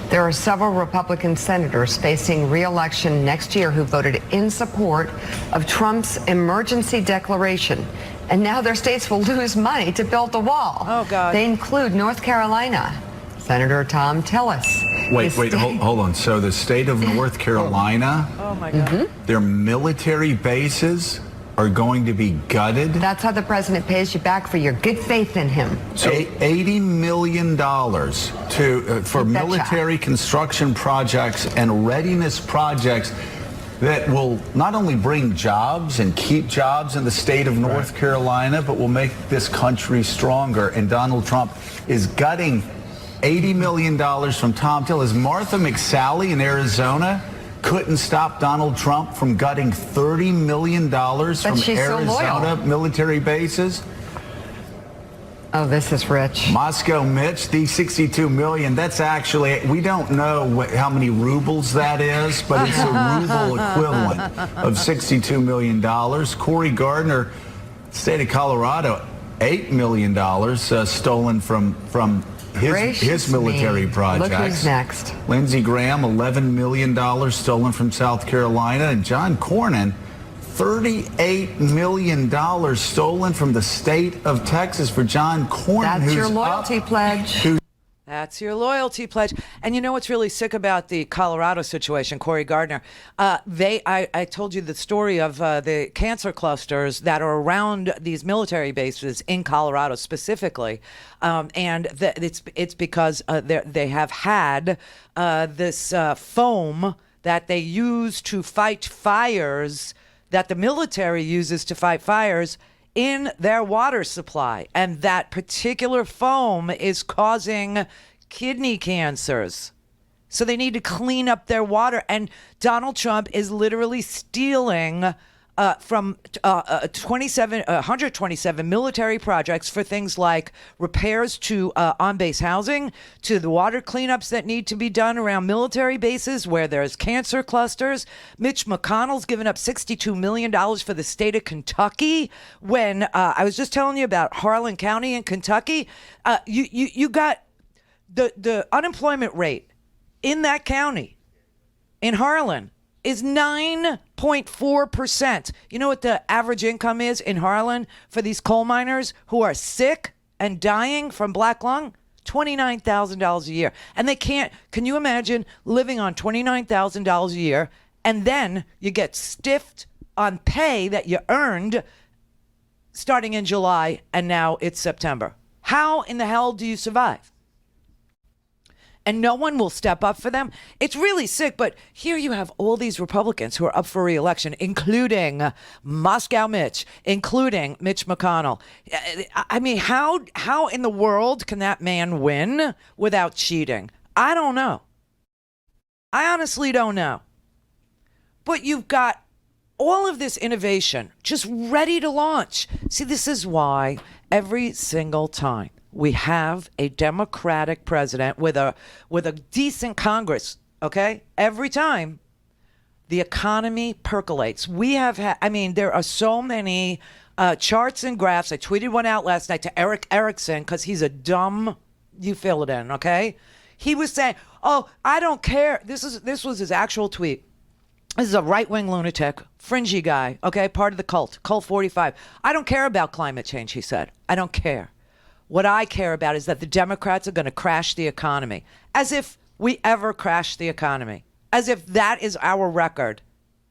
Speaker 7: There are several Republican senators facing re-election next year who voted in support of Trump's emergency declaration. And now their states will lose money to build the wall.
Speaker 1: Oh, God.
Speaker 7: They include North Carolina, Senator Tom Tillis.
Speaker 16: Wait, hold on. So the state of North Carolina,
Speaker 1: oh my God,
Speaker 16: their military bases are going to be gutted.
Speaker 7: That's how the president pays you back for your good faith in him.
Speaker 16: So $80 million for military construction projects and readiness projects that will not only bring jobs and keep jobs in the state of North Carolina, but will make this country stronger. And Donald Trump is gutting $80 million from Tom Tillis. Martha McSally in Arizona couldn't stop Donald Trump from gutting $30 million from Arizona military bases.
Speaker 7: Oh, this is rich.
Speaker 16: Moscow Mitch, the $62 million, that's actually, we don't know how many rubles that is, but it's a ruble equivalent of $62 million. Cory Gardner, state of Colorado, $8 million stolen from his military projects.
Speaker 7: Look who's next.
Speaker 16: Lindsey Graham, $11 million stolen from South Carolina. And John Cornyn, $38 million stolen from the state of Texas for John Cornyn.
Speaker 7: That's your loyalty pledge.
Speaker 1: That's your loyalty pledge. And you know what's really sick about the Colorado situation, Corey Gardner? I told you the story of the cancer clusters that are around these military bases in Colorado specifically. It's because they have had this foam that they use to fight fires, that the military uses to fight fires, in their water supply. And that particular foam is causing kidney cancers. So they need to clean up their water. And Donald Trump is literally stealing from 127 military projects for things like repairs to on-base housing, to the water cleanups that need to be done around military bases where there's cancer clusters. Mitch McConnell's given up $62 million for the state of Kentucky. When I was just telling you about Harlan County in Kentucky, you got the unemployment rate in that county, in Harlan, is 9.4%. You know what the average income is in Harlan for these coal miners who are sick and dying from black lung? $29,000 a year. And they can't, can you imagine living on $29,000 a year and then you get stiffed on pay that you earned starting in July and now it's September? How in the hell do you survive? And no one will step up for them. It's really sick, but here you have all these Republicans who are up for re-election, including Moscow Mitch, including Mitch McConnell. I mean, how in the world can that man win without cheating? I don't know. I honestly don't know. But you've got all of this innovation just ready to launch. See, this is why every single time we have a Democratic president with a decent Congress, okay? Every time the economy percolates. We have had, I mean, there are so many charts and graphs. I tweeted one out last night to Eric Erickson because he's a dumb, you fill it in, okay? He was saying, oh, I don't care. This was his actual tweet. This is a right-wing lunatic, fringy guy, okay? Part of the cult, Cult 45. I don't care about climate change, he said. I don't care. What I care about is that the Democrats are going to crash the economy. As if we ever crashed the economy. As if that is our record.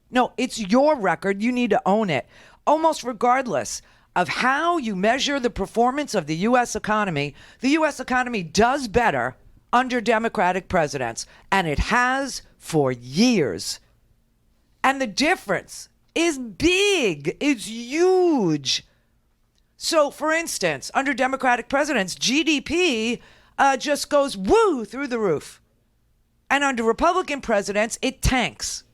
Speaker 1: No, it's your record. You need to own it. Almost regardless of how you measure the performance of the U.S. economy, the U.S. economy does better under Democratic presidents. And it has for years. And the difference is big. It's huge. So, for instance, under Democratic presidents, GDP just goes woo through the roof. And under Republican presidents, it tanks.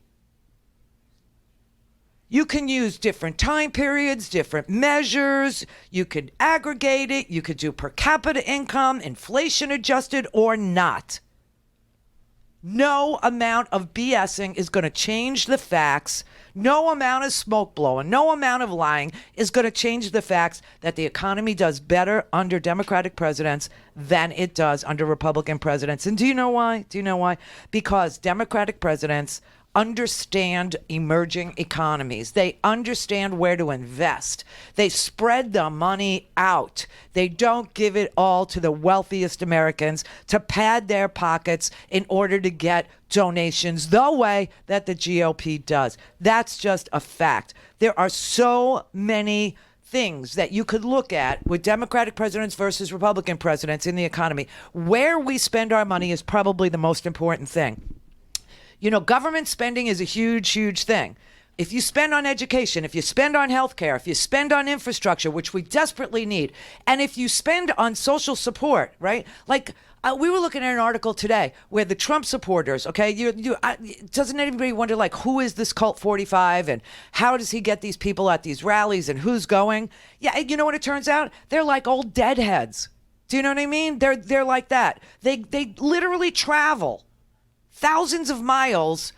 Speaker 1: You can use different time periods, different measures. You could aggregate it. You could do per capita income, inflation adjusted or not. No amount of BSing is going to change the facts. No amount of smoke blowing, no amount of lying is going to change the facts that the economy does better under Democratic presidents than it does under Republican presidents. And do you know why? Because Democratic presidents understand emerging economies. They understand where to invest. They spread the money out. They don't give it all to the wealthiest Americans to pad their pockets in order to get donations the way that the GOP does. That's just a fact. There are so many things that you could look at with Democratic presidents versus Republican presidents in the economy. Where we spend our money is probably the most important thing. You know, government spending is a huge, huge thing. If you spend on education, if you spend on healthcare, if you spend on infrastructure, which we desperately need, and if you spend on social support, right? Like we were looking at an article today where the Trump supporters, okay, doesn't anybody wonder, like, who is this Cult 45 and how does he get these people at these rallies and who's going? Yeah, you know what it turns out? They're like old deadheads. Do you know what I mean? They're like that. They literally travel thousands of miles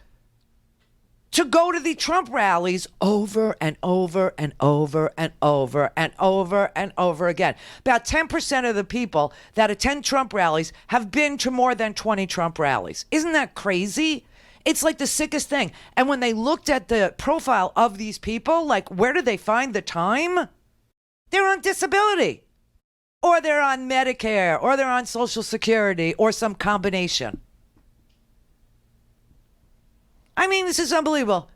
Speaker 1: to go to the Trump rallies over and over and over and over and over and over again. About 10% of the people that attend Trump rallies have been to more than 20 Trump rallies. Isn't that crazy? It's like the sickest thing. And when they looked at the profile of these people, like, where do they find the time? They're on disability. or they're on Medicare, or they're on Social Security, or some combination. I mean, this is unbelievable.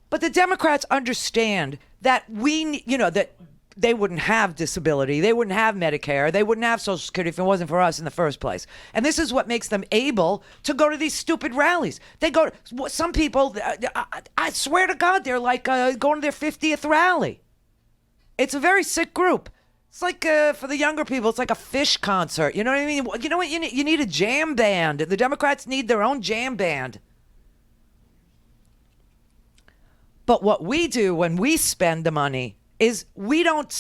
Speaker 1: But the Democrats understand that that they wouldn't have disability, they wouldn't have Medicare, they wouldn't have Social Security if it wasn't for us in the first place. And this is what makes them able to go to these stupid rallies. They go, some people, I swear to God, they're like going to their 50th rally. It's a very sick group. It's like, for the younger people, it's like a Fish concert. You know what I mean? You know what? You need a jam band. The Democrats need their own jam band. But what we do when we spend the money is we don't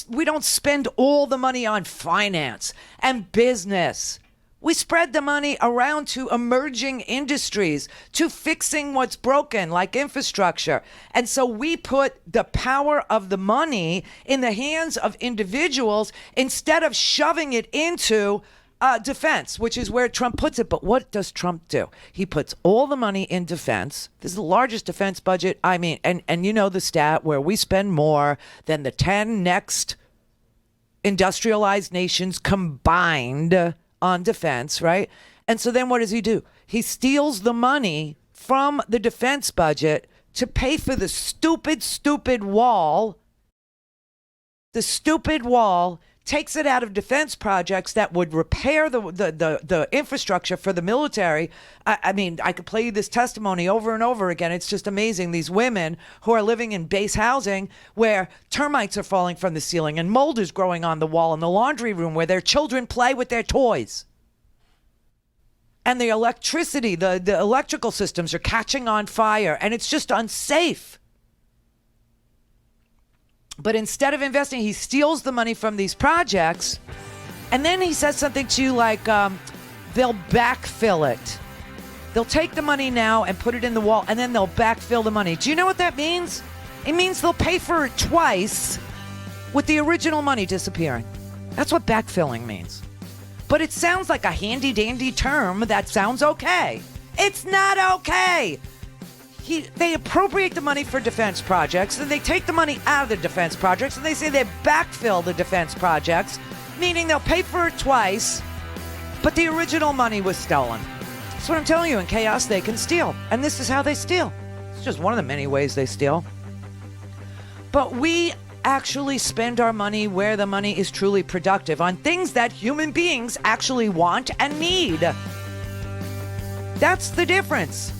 Speaker 1: spend all the money on finance and business. We spread the money around to emerging industries, to fixing what's broken, like infrastructure. And so we put the power of the money in the hands of individuals instead of shoving it into defense, which is where Trump puts it. But what does Trump do? He puts all the money in defense. This is the largest defense budget. I mean, and you know the stat where we spend more than the 10 next industrialized nations combined on defense, right? And so then what does he do? He steals the money from the defense budget to pay for the stupid wall. The stupid wall, takes it out of defense projects that would repair the infrastructure for the military. I mean, I could play you this testimony over and over again. It's just amazing. These women who are living in base housing where termites are falling from the ceiling and mold is growing on the wall in the laundry room where their children play with their toys. And the electricity, the electrical systems are catching on fire, and it's just unsafe. But instead of investing, he steals the money from these projects, and then he says something to you like, they'll backfill it. They'll take the money now and put it in the wall, and then they'll backfill the money. Do you know what that means? It means they'll pay for it twice with the original money disappearing. That's what backfilling means. But it sounds like a handy-dandy term that sounds okay. It's not okay. They appropriate the money for defense projects, and they take the money out of the defense projects, and they say they backfill the defense projects, meaning they'll pay for it twice, but the original money was stolen. That's what I'm telling you. In chaos, they can steal. And this is how they steal. It's just one of the many ways they steal. But we actually spend our money where the money is truly productive, on things that human beings actually want and need. That's the difference.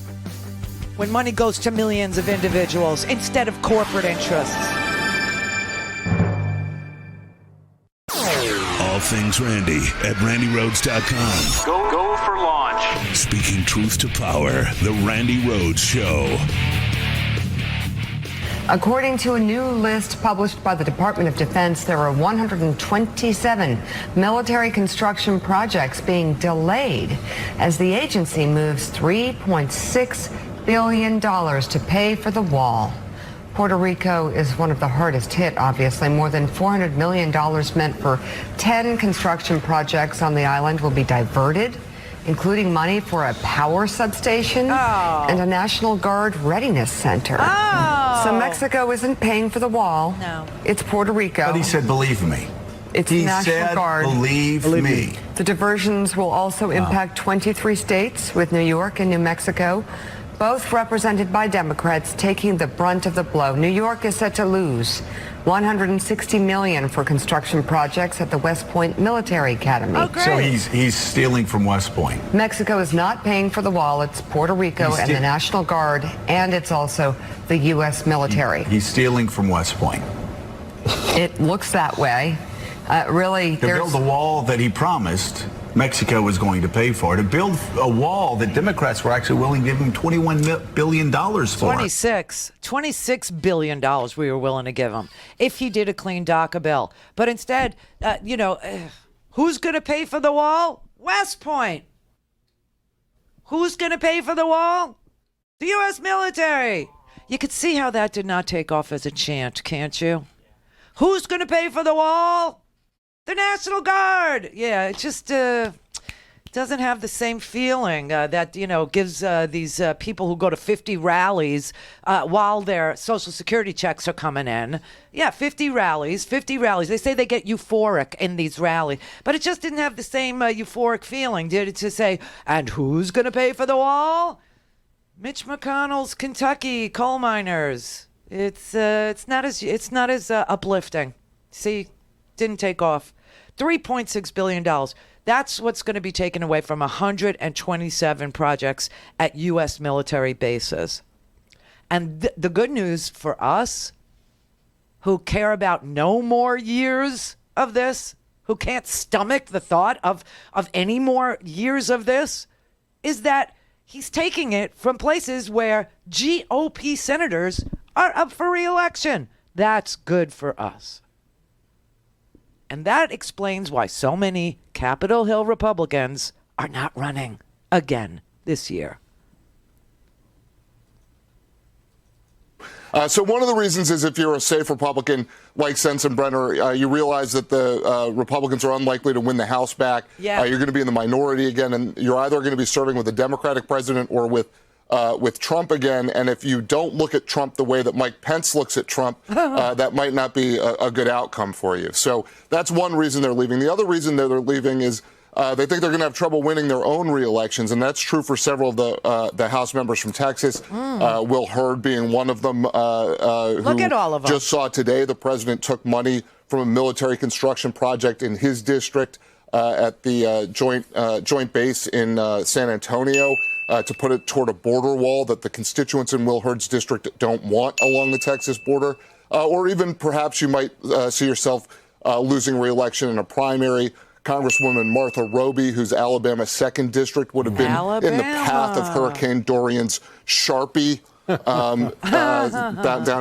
Speaker 1: When money goes to millions of individuals instead of corporate interests.
Speaker 21: All things Randi at RandiRhodes.com.
Speaker 13: Go for launch.
Speaker 21: Speaking truth to power, the Randi Rhodes Show.
Speaker 7: According to a new list published by the Department of Defense, there are 127 military construction projects being delayed as the agency moves $3.6 billion to pay for the wall. Puerto Rico is one of the hardest hit, obviously. More than $400 million meant for 10 construction projects on the island will be diverted, including money for a power substation and a National Guard readiness center. So Mexico isn't paying for the wall. No. It's Puerto Rico.
Speaker 16: But he said, believe me.
Speaker 7: It's the National Guard.
Speaker 16: Believe me.
Speaker 7: The diversions will also impact 23 states, with New York and New Mexico both represented by Democrats taking the brunt of the blow. New York is set to lose $160 million for construction projects at the West Point Military Academy.
Speaker 16: Oh, great. So he's stealing from West Point.
Speaker 7: Mexico is not paying for the wall. It's Puerto Rico and the National Guard, and it's also the U.S. military.
Speaker 16: He's stealing from West Point.
Speaker 7: It looks that way. Really,
Speaker 16: to build the wall that he promised Mexico was going to pay for, to build a wall that Democrats were actually willing to give him $21 billion for.
Speaker 1: $26 billion we were willing to give him if he did a clean DACA bill. But instead, who's going to pay for the wall? West Point. Who's going to pay for the wall? The U.S. military. You could see how that did not take off as a chant, can't you? Who's going to pay for the wall? The National Guard. Yeah, it just doesn't have the same feeling that, gives these people who go to 50 rallies while their Social Security checks are coming in. Yeah, 50 rallies. They say they get euphoric in these rallies. But it just didn't have the same euphoric feeling, did it, to say, and who's going to pay for the wall? Mitch McConnell's Kentucky coal miners. It's not as uplifting. See, didn't take off. $3.6 billion. That's what's going to be taken away from 127 projects at U.S. military bases. And the good news for us, who care about no more years of this, who can't stomach the thought of any more years of this, is that he's taking it from places where GOP senators are up for re-election. That's good for us. And that explains why so many Capitol Hill Republicans are not running again this year.
Speaker 14: So one of the reasons is if you're a safe Republican like Sensenbrenner, you realize that the Republicans are unlikely to win the House back.
Speaker 1: Yeah.
Speaker 14: You're going to be in the minority again, and you're either going to be serving with a Democratic president or with Trump again. And if you don't look at Trump the way that Mike Pence looks at Trump, that might not be a good outcome for you. So that's one reason they're leaving. The other reason that they're leaving is they think they're going to have trouble winning their own re-elections, and that's true for several of the House members from Texas. Will Hurd being one of them.
Speaker 1: Look at all of them.
Speaker 14: Just saw today the president took money from a military construction project in his district at the joint base in San Antonio to put it toward a border wall that the constituents in Will Hurd's district don't want along the Texas border. Or even perhaps you might see yourself losing re-election in a primary. Congresswoman Martha Roby, whose Alabama 2nd District would have been in the path of Hurricane Dorian's Sharpie down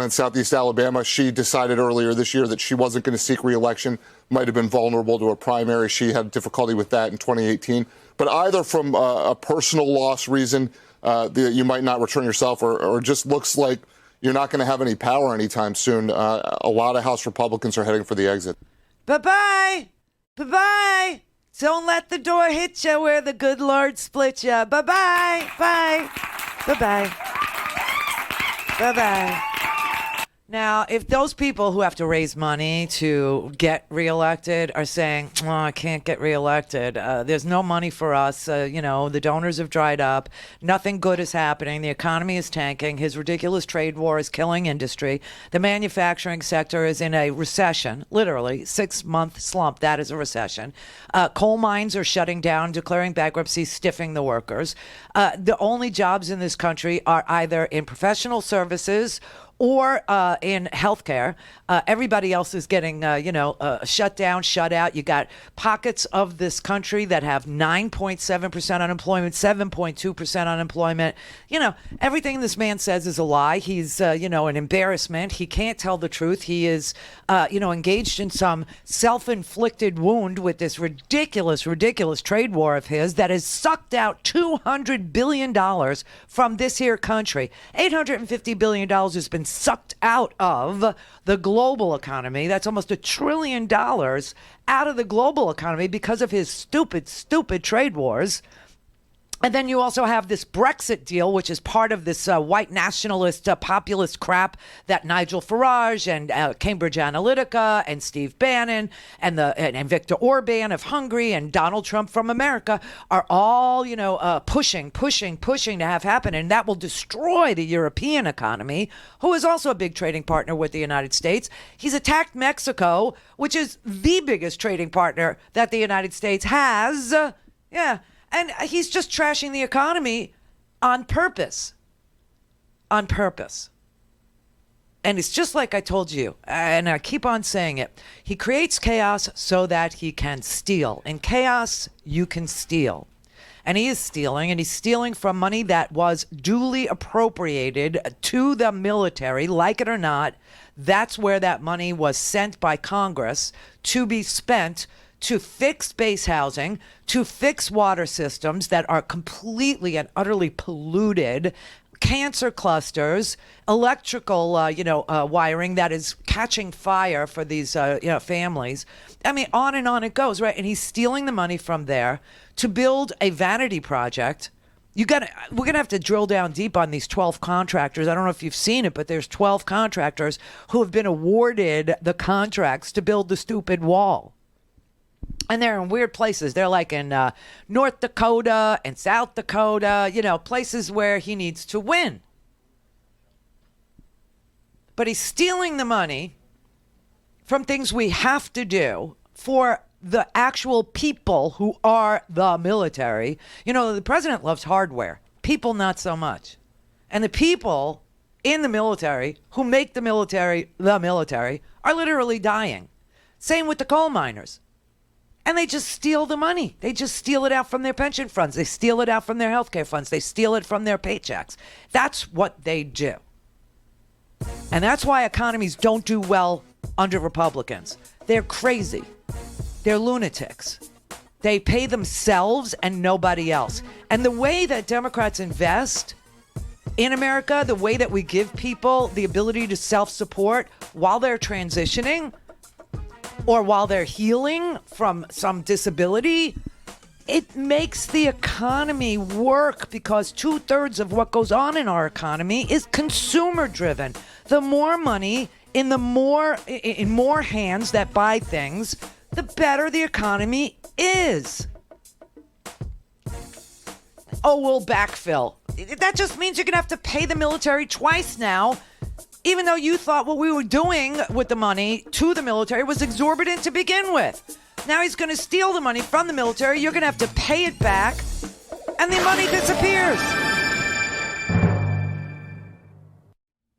Speaker 14: in southeast Alabama. She decided earlier this year that she wasn't going to seek re-election, might have been vulnerable to a primary. She had difficulty with that in 2018. But either from a personal loss reason, you might not return yourself, or just looks like you're not going to have any power anytime soon. A lot of House Republicans are heading for the exit.
Speaker 1: Bye-bye. Bye-bye. Don't let the door hit you where the good Lord split you. Bye-bye. Bye. Bye-bye. Bye-bye. Now, if those people who have to raise money to get reelected are saying, oh, I can't get reelected, there's no money for us, the donors have dried up, nothing good is happening, the economy is tanking, his ridiculous trade war is killing industry, the manufacturing sector is in a recession, literally, 6-month slump, that is a recession. Coal mines are shutting down, declaring bankruptcy, stiffing the workers. The only jobs in this country are either in professional services or in healthcare. Everybody else is getting, shut down, shut out. You got pockets of this country that have 9.7% unemployment, 7.2% unemployment. Everything this man says is a lie. He's, an embarrassment. He can't tell the truth. He is, engaged in some self-inflicted wound with this ridiculous trade war of his that has sucked out $200 billion from this here country. $850 billion has been sucked out of the global economy. That's almost $1 trillion out of the global economy because of his stupid trade wars. And then you also have this Brexit deal, which is part of this white nationalist populist crap that Nigel Farage and Cambridge Analytica and Steve Bannon and Viktor Orban of Hungary and Donald Trump from America are all, pushing to have happen. And that will destroy the European economy, who is also a big trading partner with the United States. He's attacked Mexico, which is the biggest trading partner that the United States has. Yeah. And he's just trashing the economy on purpose. On purpose. And it's just like I told you, and I keep on saying it. He creates chaos so that he can steal. In chaos, you can steal. And he is stealing, and he's stealing from money that was duly appropriated to the military, like it or not. That's where that money was sent by Congress to be spent to fix base housing, to fix water systems that are completely and utterly polluted. cancer clusters, electrical, wiring that is catching fire for these, families. I mean, on and on it goes, right? And he's stealing the money from there to build a vanity project. We're going to have to drill down deep on these 12 contractors. I don't know if you've seen it, but there's 12 contractors who have been awarded the contracts to build the stupid wall. And they're in weird places. They're like in North Dakota and South Dakota, places where he needs to win. But he's stealing the money from things we have to do for the actual people who are the military. The president loves hardware. People, not so much. And the people in the military who make the military, are literally dying. Same with the coal miners. And they just steal the money. They just steal it out from their pension funds. They steal it out from their healthcare funds. They steal it from their paychecks. That's what they do. And that's why economies don't do well under Republicans. They're crazy. They're lunatics. They pay themselves and nobody else. And the way that Democrats invest in America, the way that we give people the ability to self-support while they're transitioning or while they're healing from some disability, it makes the economy work because 2/3 of what goes on in our economy is consumer driven. The more money in more hands that buy things, the better the economy is. Oh, we'll backfill. That just means you're going to have to pay the military twice now, even though you thought what we were doing with the money to the military was exorbitant to begin with. Now he's going to steal the money from the military. You're going to have to pay it back, and the money disappears.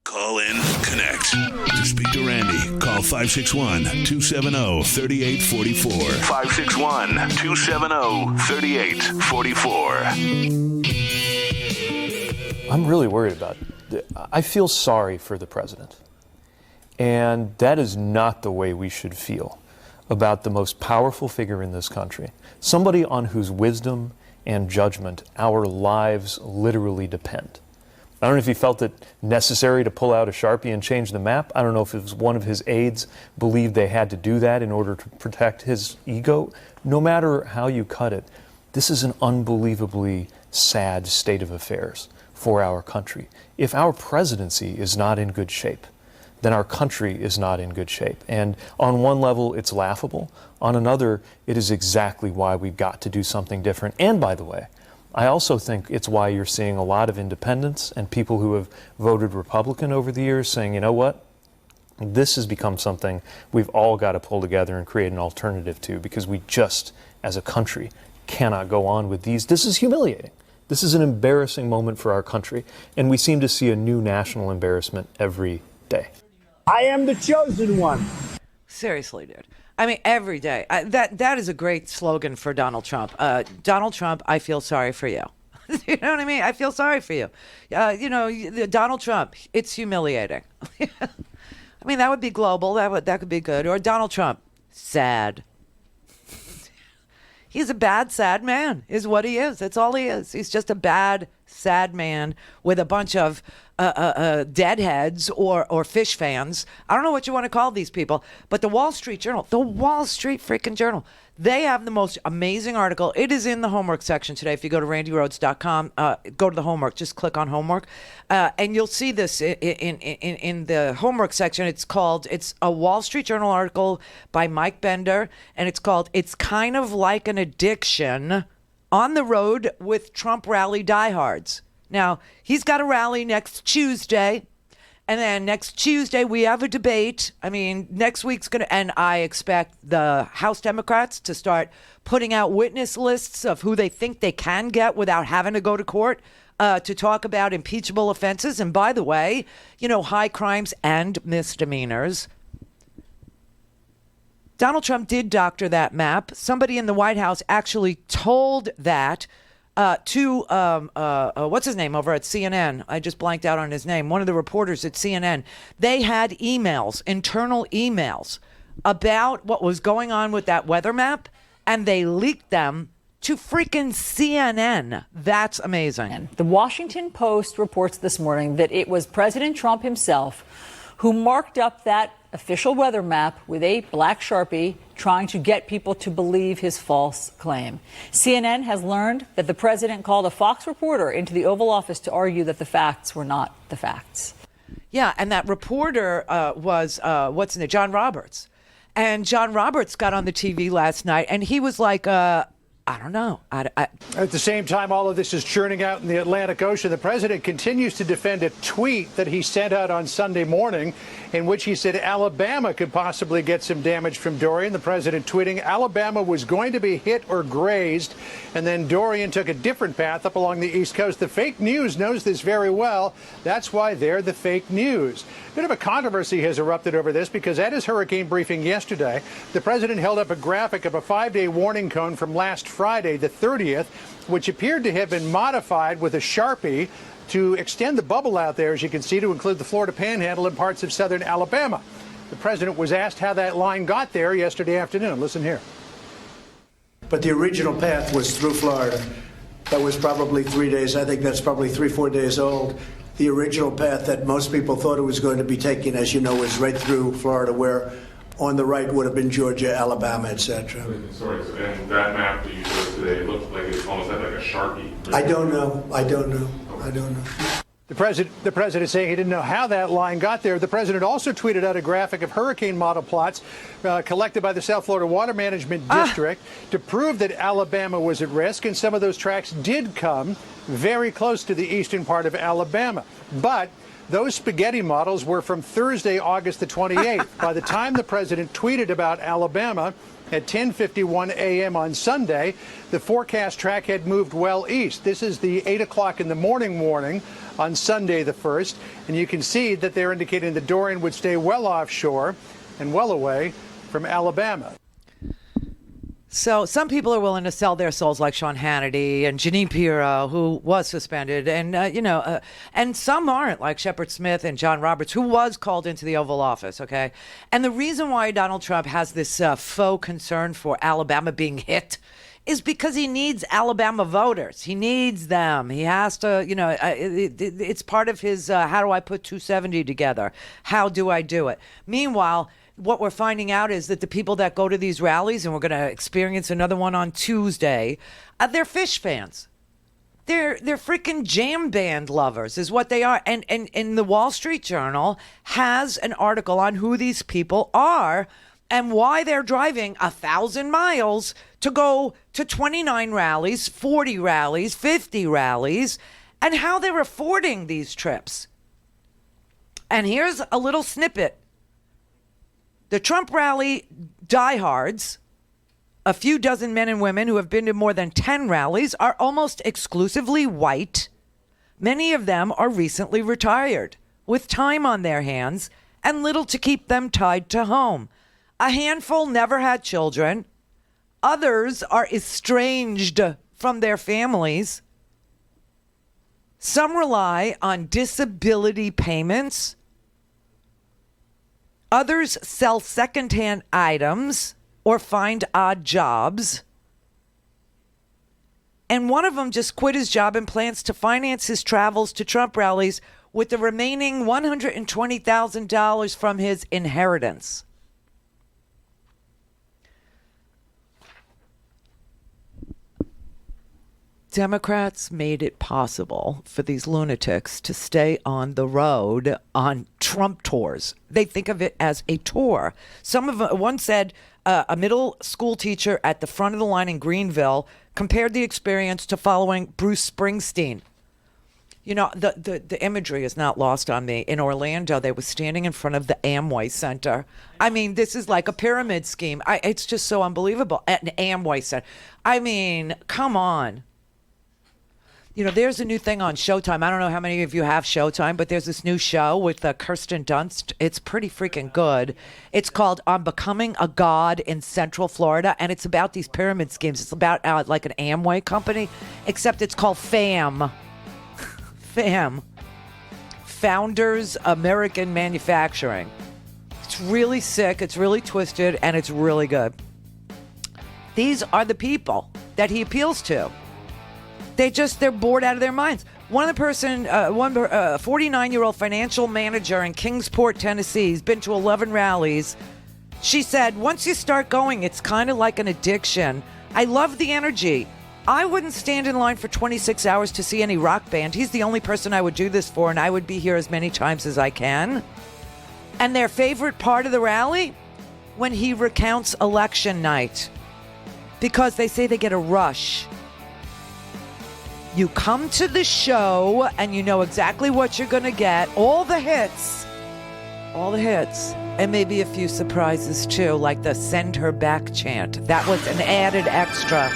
Speaker 21: Call in, connect. To speak to Randi, call 561-270-3844. 561-270-3844.
Speaker 6: I'm really worried about it. I feel sorry for the president. And that is not the way we should feel about the most powerful figure in this country. Somebody on whose wisdom and judgment our lives literally depend. I don't know if he felt it necessary to pull out a Sharpie and change the map. I don't know if it was one of his aides believed they had to do that in order to protect his ego. No matter how you cut it, this is an unbelievably sad state of affairs for our country. If our presidency is not in good shape, then our country is not in good shape. And on one level, it's laughable. On another, it is exactly why we've got to do something different. And by the way, I also think it's why you're seeing a lot of independents and people who have voted Republican over the years saying, you know what? This has become something we've all got to pull together and create an alternative to, because we just, as a country, cannot go on with these. This is humiliating. This is an embarrassing moment for our country, and we seem to see a new national embarrassment every day.
Speaker 17: I am the chosen one.
Speaker 1: Seriously, dude. I mean, every day. That is a great slogan for Donald Trump. Donald Trump, I feel sorry for you. You know what I mean? I feel sorry for you. Donald Trump, it's humiliating. I mean, that would be global. That could be good. Or Donald Trump, sad. He's a bad, sad man, is what he is. That's all he is. He's just a bad, sad man with a bunch of deadheads or fish fans. I don't know what you want to call these people, but the Wall Street Journal, freaking Journal, they have the most amazing article. It is in the homework section today. If you go to randirhodes.com, go to the homework, just click on homework, and you'll see this in the homework section. It's a Wall Street Journal article by Mike Bender, and it's called "It's Kind of Like an Addiction on the Road with Trump Rally Diehards." Now, he's got a rally next Tuesday, and then next Tuesday we have a debate. I mean, next week's going to, and I expect the House Democrats to start putting out witness lists of who they think they can get without having to go to court to talk about impeachable offenses. And by the way, high crimes and misdemeanors. Donald Trump did doctor that map. Somebody in the White House actually told that to what's his name over at CNN? I just blanked out on his name. One of the reporters at CNN. They had emails, internal emails, about what was going on with that weather map, and they leaked them to freaking CNN. That's amazing.
Speaker 18: The Washington Post reports this morning that it was President Trump himself who marked up that official weather map with a black Sharpie, trying to get people to believe his false claim. CNN has learned that the president called a Fox reporter into the Oval Office to argue that the facts were not the facts.
Speaker 1: Yeah, and that reporter was, what's his name, John Roberts. And John Roberts got on the TV last night, and he was like, I don't know.
Speaker 19: At the same time, all of this is churning out in the Atlantic Ocean. The president continues to defend a tweet that he sent out on Sunday morning in which he said Alabama could possibly get some damage from Dorian. The president tweeting Alabama was going to be hit or grazed, and then Dorian took a different path up along the East Coast. The fake news knows this very well. That's why they're the fake news. A bit of a controversy has erupted over this because at his hurricane briefing yesterday, the president held up a graphic of a 5-day warning cone from last Friday, the 30th, which appeared to have been modified with a Sharpie to extend the bubble out there, as you can see, to include the Florida Panhandle and parts of southern Alabama. The president was asked how that line got there yesterday afternoon. Listen here.
Speaker 2: But the original path was through Florida. That was probably 3 days. I think that's probably 3-4 days old. The original path that most people thought it was going to be taking, as you know, was right through Florida, where on the right would have been Georgia, Alabama, etc.
Speaker 8: Sorry, and that map that you showed today looked like it almost had like a Sharpie.
Speaker 2: I don't know.
Speaker 19: The president saying he didn't know how that line got there. The president also tweeted out a graphic of hurricane model plots collected by the South Florida Water Management District to prove that Alabama was at risk, and some of those tracks did come very close to the eastern part of Alabama. But those spaghetti models were from Thursday, August the 28th. By the time the president tweeted about Alabama at 10:51 a.m. on Sunday, the forecast track had moved well east. This is the 8 o'clock in the morning warning on Sunday the 1st, and you can see that they're indicating that Dorian would stay well offshore and well away from Alabama.
Speaker 1: So some people are willing to sell their souls, like Sean Hannity and Jeanine Pirro, who was suspended, and and some aren't, like Shepard Smith and John Roberts, who was called into the Oval Office. Okay, and the reason why Donald Trump has this faux concern for Alabama being hit is because he needs Alabama voters. He needs them. He has to, it's part of his. How do I put 270 together? How do I do it? Meanwhile, what we're finding out is that the people that go to these rallies, and we're going to experience another one on Tuesday, they're Fish fans. They're freaking jam band lovers is what they are. And the Wall Street Journal has an article on who these people are and why they're driving 1,000 miles to go to 29 rallies, 40 rallies, 50 rallies, and how they're affording these trips. And here's a little snippet. The Trump rally diehards, a few dozen men and women who have been to more than 10 rallies, are almost exclusively white. Many of them are recently retired, with time on their hands and little to keep them tied to home. A handful never had children. Others are estranged from their families. Some rely on disability payments. Others sell secondhand items or find odd jobs. And one of them just quit his job and plans to finance his travels to Trump rallies with the remaining $120,000 from his inheritance. Democrats made it possible for these lunatics to stay on the road on Trump tours. They think of it as a tour. One said a middle school teacher at the front of the line in Greenville compared the experience to following Bruce Springsteen. You know, the imagery is not lost on me. In Orlando, they were standing in front of the Amway Center. I mean, this is like a pyramid scheme. It's just so unbelievable. At an Amway Center. I mean, come on. You know, there's a new thing on Showtime. I don't know how many of you have Showtime, but there's this new show with Kirsten Dunst. It's pretty freaking good. It's called I'm Becoming a God in Central Florida, and it's about these pyramid schemes. It's about like an Amway company, except it's called FAM. FAM. Founders American Manufacturing. It's really sick, it's really twisted, and it's really good. These are the people that he appeals to. They're bored out of their minds. One 49-year-old financial manager in Kingsport, Tennessee, has been to 11 rallies. She said, once you start going, it's kind of like an addiction. I love the energy. I wouldn't stand in line for 26 hours to see any rock band. He's the only person I would do this for, and I would be here as many times as I can. And their favorite part of the rally? When he recounts election night. Because they say they get a rush. You come to the show, and you know exactly what you're going to get. All the hits. And maybe a few surprises, too, like the send her back chant. That was an added extra.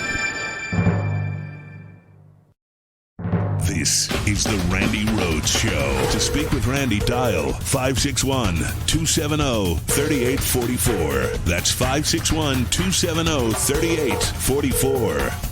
Speaker 21: This is the Randi Rhodes Show. To speak with Randi, dial 561-270-3844. That's 561-270-3844.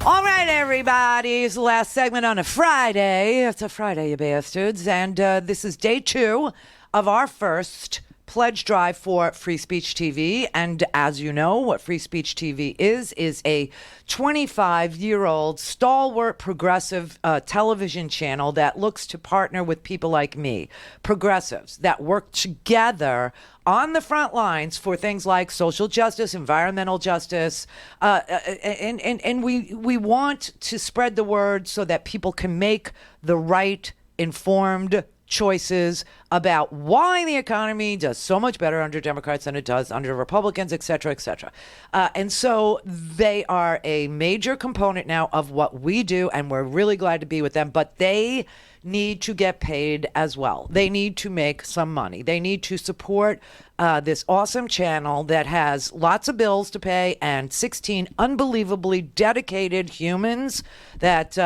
Speaker 1: All right, everybody. It's the last segment on a Friday. It's a Friday, you bastards. And this is day 2 of our first pledge drive for Free Speech TV. And as you know, what Free Speech TV is a 25-year-old stalwart progressive television channel that looks to partner with people like me, progressives that work together on the front lines for things like social justice, environmental justice, and we want to spread the word so that people can make the right, informed choices about why the economy does so much better under Democrats than it does under Republicans, et cetera, et cetera. And so they are a major component now of what we do, and we're really glad to be with them, but they need to get paid as well. They need to make some money. They need to support this awesome channel that has lots of bills to pay and 16 unbelievably dedicated humans that,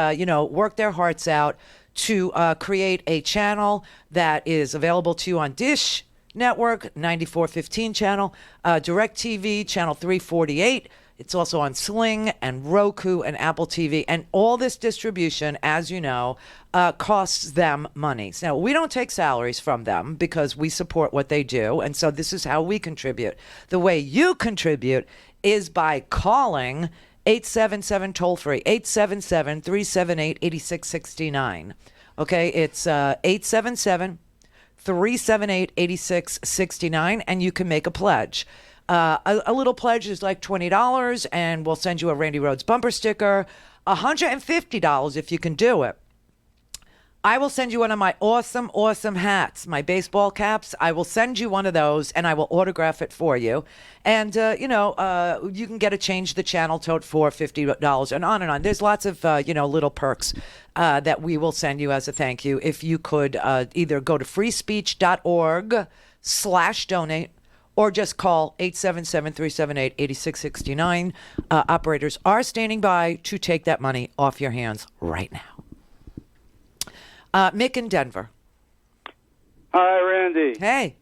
Speaker 1: work their hearts out to create a channel that is available to you on Dish Network, 9415 channel, DirecTV, channel 348. It's also on Sling and Roku and Apple TV. And all this distribution, as you know, costs them money. So now, we don't take salaries from them because we support what they do. And so this is how we contribute. The way you contribute is by calling 877 toll-free, 877-378-8669. Okay, it's 877-378-8669, and you can make a pledge. A little pledge is like $20, and we'll send you a Randi Rhodes bumper sticker. $150 if you can do it. I will send you one of my awesome, awesome hats, my baseball caps. I will send you one of those, and I will autograph it for you. And, you can get a Change the Channel tote for $50 and on and on. There's lots of, little perks that we will send you as a thank you. If you could either go to freespeech.org/donate or just call 877-378-8669. Operators are standing by to take that money off your hands right now. Mick in Denver.
Speaker 4: Hi, Randy.
Speaker 1: Hey.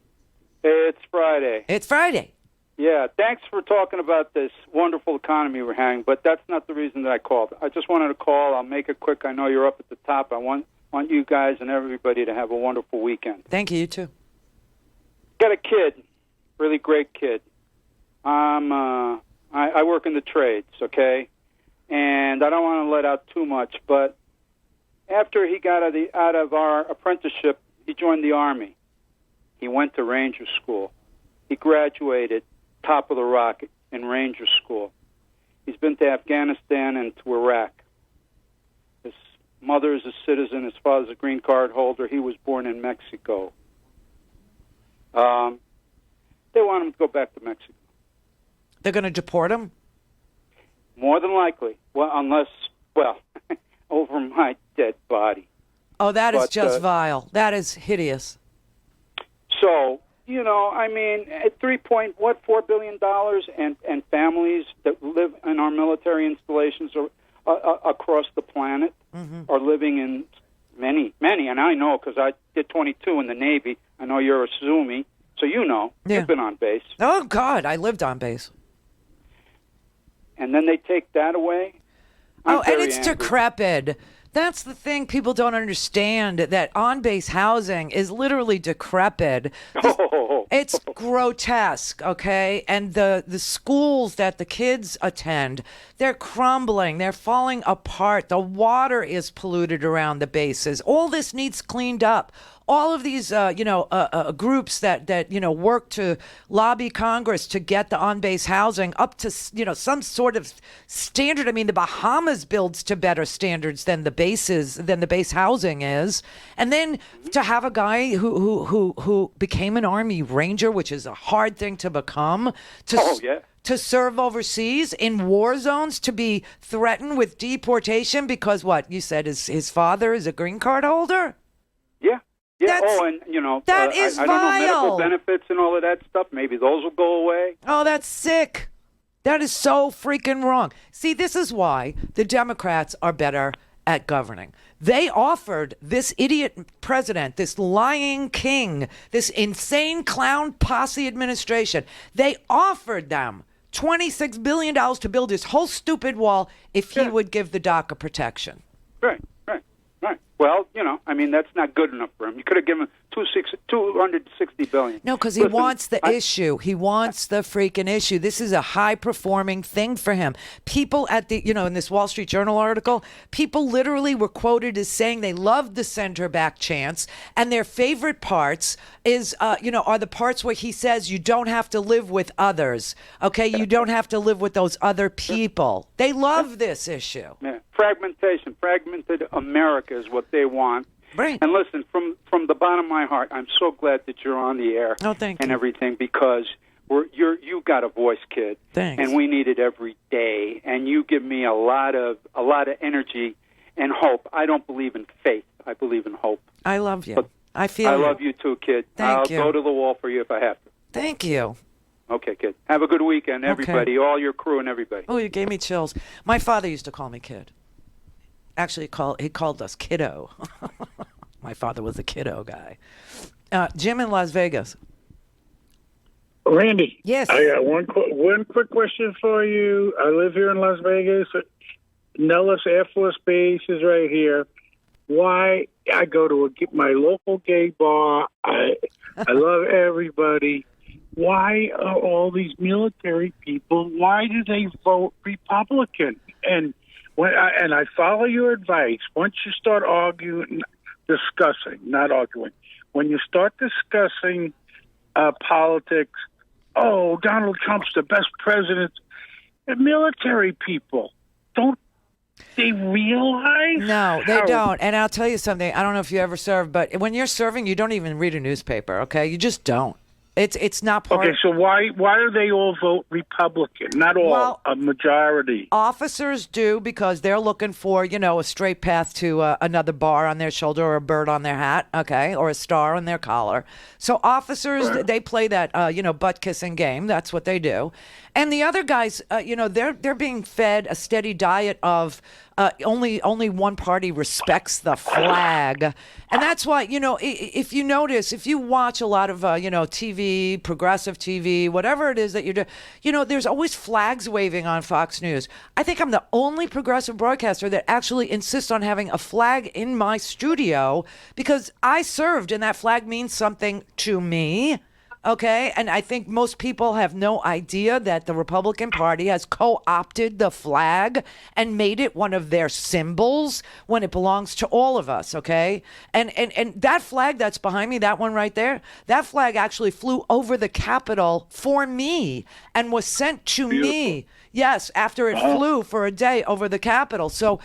Speaker 4: It's Friday.
Speaker 1: It's Friday.
Speaker 4: Yeah, thanks for talking about this wonderful economy we're having, but that's not the reason that I called. I just wanted to call. I'll make it quick. I know you're up at the top. I want you guys and everybody to have a wonderful weekend.
Speaker 1: Thank you. You too.
Speaker 4: Got a kid, really great kid. I work in the trades, okay? And I don't want to let out too much, but after he got out of our apprenticeship, he joined the Army. He went to Ranger School. He graduated top of the rock in Ranger School. He's been to Afghanistan and to Iraq. His mother is a citizen. His father's a green card holder. He was born in Mexico. They want him to go back to Mexico.
Speaker 1: They're going to deport him?
Speaker 4: More than likely. Over my dead body.
Speaker 1: Oh, that is just vile. That is hideous.
Speaker 4: So, at $4 billion and families that live in our military installations across the planet are living in many, and I know because I did 22 in the Navy. I know you're a Zoomy, so you've been on base.
Speaker 1: Oh, God, I lived on base.
Speaker 4: And then they take that away.
Speaker 1: And it's decrepit. That's the thing people don't understand, that on-base housing is literally decrepit. It's grotesque, okay? And the schools that the kids attend, they're crumbling. They're falling apart. The water is polluted around the bases. All this needs cleaned up. All of these, groups that work to lobby Congress to get the on-base housing up to, some sort of standard. I mean, the Bahamas builds to better standards than the base housing is. And then to have a guy who became an Army Ranger, which is a hard thing to become, to serve overseas in war zones, to be threatened with deportation because what you said is his father is a green card holder.
Speaker 4: Yeah.
Speaker 1: That is
Speaker 4: I don't know, medical
Speaker 1: vile.
Speaker 4: benefits and all of that stuff. Maybe those will go away.
Speaker 1: Oh, that's sick. That is so freaking wrong. See, this is why the Democrats are better at governing. They offered this idiot president, this lying king, this insane clown posse administration, they offered them $26 billion to build his whole stupid wall if he would give the DACA protection.
Speaker 4: Right. Well, that's not good enough for him. You could have given him $260 billion.
Speaker 1: No, because he wants the issue. He wants the freaking issue. This is a high-performing thing for him. People at the, in this Wall Street Journal article, people literally were quoted as saying they loved the center-back chants, and their favorite parts is, are the parts where he says you don't have to live with others. Okay, you don't have to live with those other people. They love this issue.
Speaker 4: Yeah. Fragmentation, fragmented America is what they want.
Speaker 1: Right.
Speaker 4: And listen, from the bottom of my heart, I'm so glad that you're on the air and everything, because you got a voice, kid.
Speaker 1: Thanks.
Speaker 4: And we need it every day. And you give me a lot of energy and hope. I don't believe in faith. I believe in hope.
Speaker 1: I love you.
Speaker 4: But
Speaker 1: I feel
Speaker 4: I
Speaker 1: you.
Speaker 4: love you too, kid.
Speaker 1: Thank you.
Speaker 4: I'll go to the wall for you if I have to.
Speaker 1: Thank you.
Speaker 4: Okay, kid. Have a good weekend, everybody, all your crew and everybody.
Speaker 1: Oh, you gave me chills. My father used to call me kid. Actually, he called us kiddo. My father was a kiddo guy. Jim in Las Vegas.
Speaker 5: Randy.
Speaker 1: Yes.
Speaker 5: I got one quick question for you. I live here in Las Vegas. Nellis Air Force Base is right here. Why I go to my local gay bar. I love everybody. Why are all these military people? Why do they vote Republican? And I follow your advice. Once you start not arguing, when you start discussing politics, Donald Trump's the best president. The military people, don't they realize?
Speaker 1: No, they don't. And I'll tell you something. I don't know if you ever served, but when you're serving, you don't even read a newspaper, okay? You just don't. It's not part
Speaker 5: Okay, so why do they all vote Republican? Not all, a majority.
Speaker 1: Officers do, because they're looking for, a straight path to another bar on their shoulder or a bird on their hat, okay, or a star on their collar. So officers, they play that, butt-kissing game. That's what they do. And the other guys, they're being fed a steady diet of only one party respects the flag. And that's why, if you notice, if you watch a lot of, TV, progressive TV, whatever it is that you're doing, there's always flags waving on Fox News. I think I'm the only progressive broadcaster that actually insists on having a flag in my studio because I served and that flag means something to me. Okay, and I think most people have no idea that the Republican Party has co-opted the flag and made it one of their symbols when it belongs to all of us, okay? And that flag that's behind me, that one right there, that flag actually flew over the Capitol for me and was sent to me. Yes, after it flew for a day over the Capitol. So,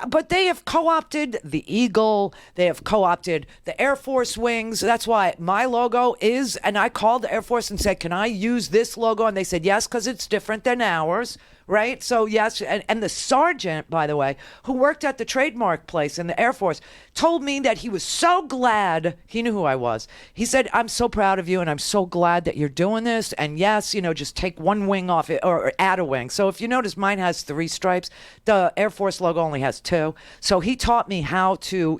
Speaker 1: but they have co-opted the Eagle. They have co-opted the Air Force wings. That's why my logo is, and I called the Air Force and said, can I use this logo? And they said, yes, because it's different than ours. Right? So, yes. And the sergeant, by the way, who worked at the trademark place in the Air Force, told me that he was so glad. He knew who I was. He said, I'm so proud of you, and I'm so glad that you're doing this. And yes, just take one wing off it or add a wing. So if you notice, mine has 3 stripes. The Air Force logo only has 2. So he taught me how to,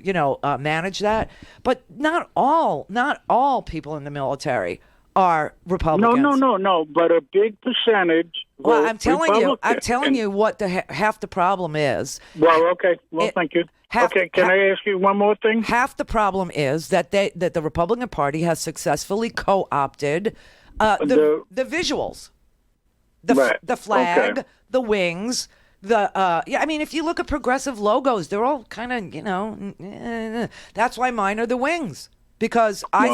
Speaker 1: manage that. But not all people in the military are Republicans.
Speaker 5: No. But a big percentage
Speaker 1: Well, I'm telling
Speaker 5: Republican.
Speaker 1: you what half the problem is.
Speaker 5: Well, okay. Well, thank you. Okay, can I ask you one more thing?
Speaker 1: Half the problem is that the Republican Party has successfully co-opted the visuals, the flag, the wings, I mean, if you look at progressive logos, they're all kind of, that's why mine are the wings. Because I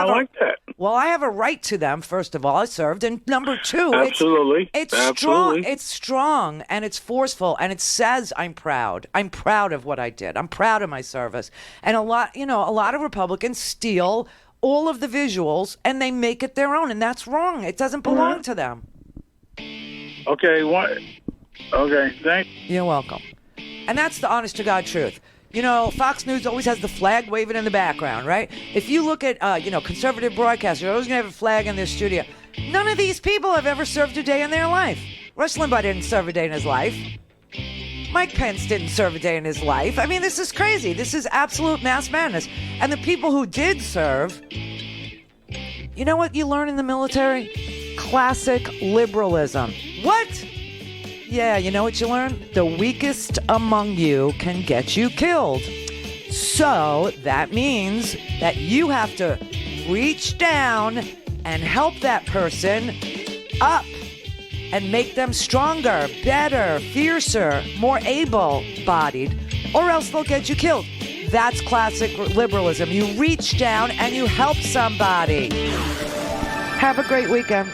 Speaker 1: like
Speaker 5: that.
Speaker 1: Well, I have a right to them. First of all, I served, and number two, it's strong. It's strong and it's forceful, and it says I'm proud. I'm proud of what I did. I'm proud of my service. And a lot of Republicans steal all of the visuals and they make it their own, and that's wrong. It doesn't belong to them.
Speaker 5: Okay. What? Okay. Thanks.
Speaker 1: You're welcome. And that's the honest to God truth. You know, Fox News always has the flag waving in the background, right? If you look at, conservative broadcasters, they're always going to have a flag in their studio. None of these people have ever served a day in their life. Rush Limbaugh didn't serve a day in his life. Mike Pence didn't serve a day in his life. I mean, this is crazy. This is absolute mass madness. And the people who did serve, you know what you learn in the military? Classic liberalism. What? Yeah, you know what you learn? The weakest among you can get you killed. So that means that you have to reach down and help that person up and make them stronger, better, fiercer, more able-bodied, or else they'll get you killed. That's classic liberalism. You reach down and you help somebody. Have a great weekend.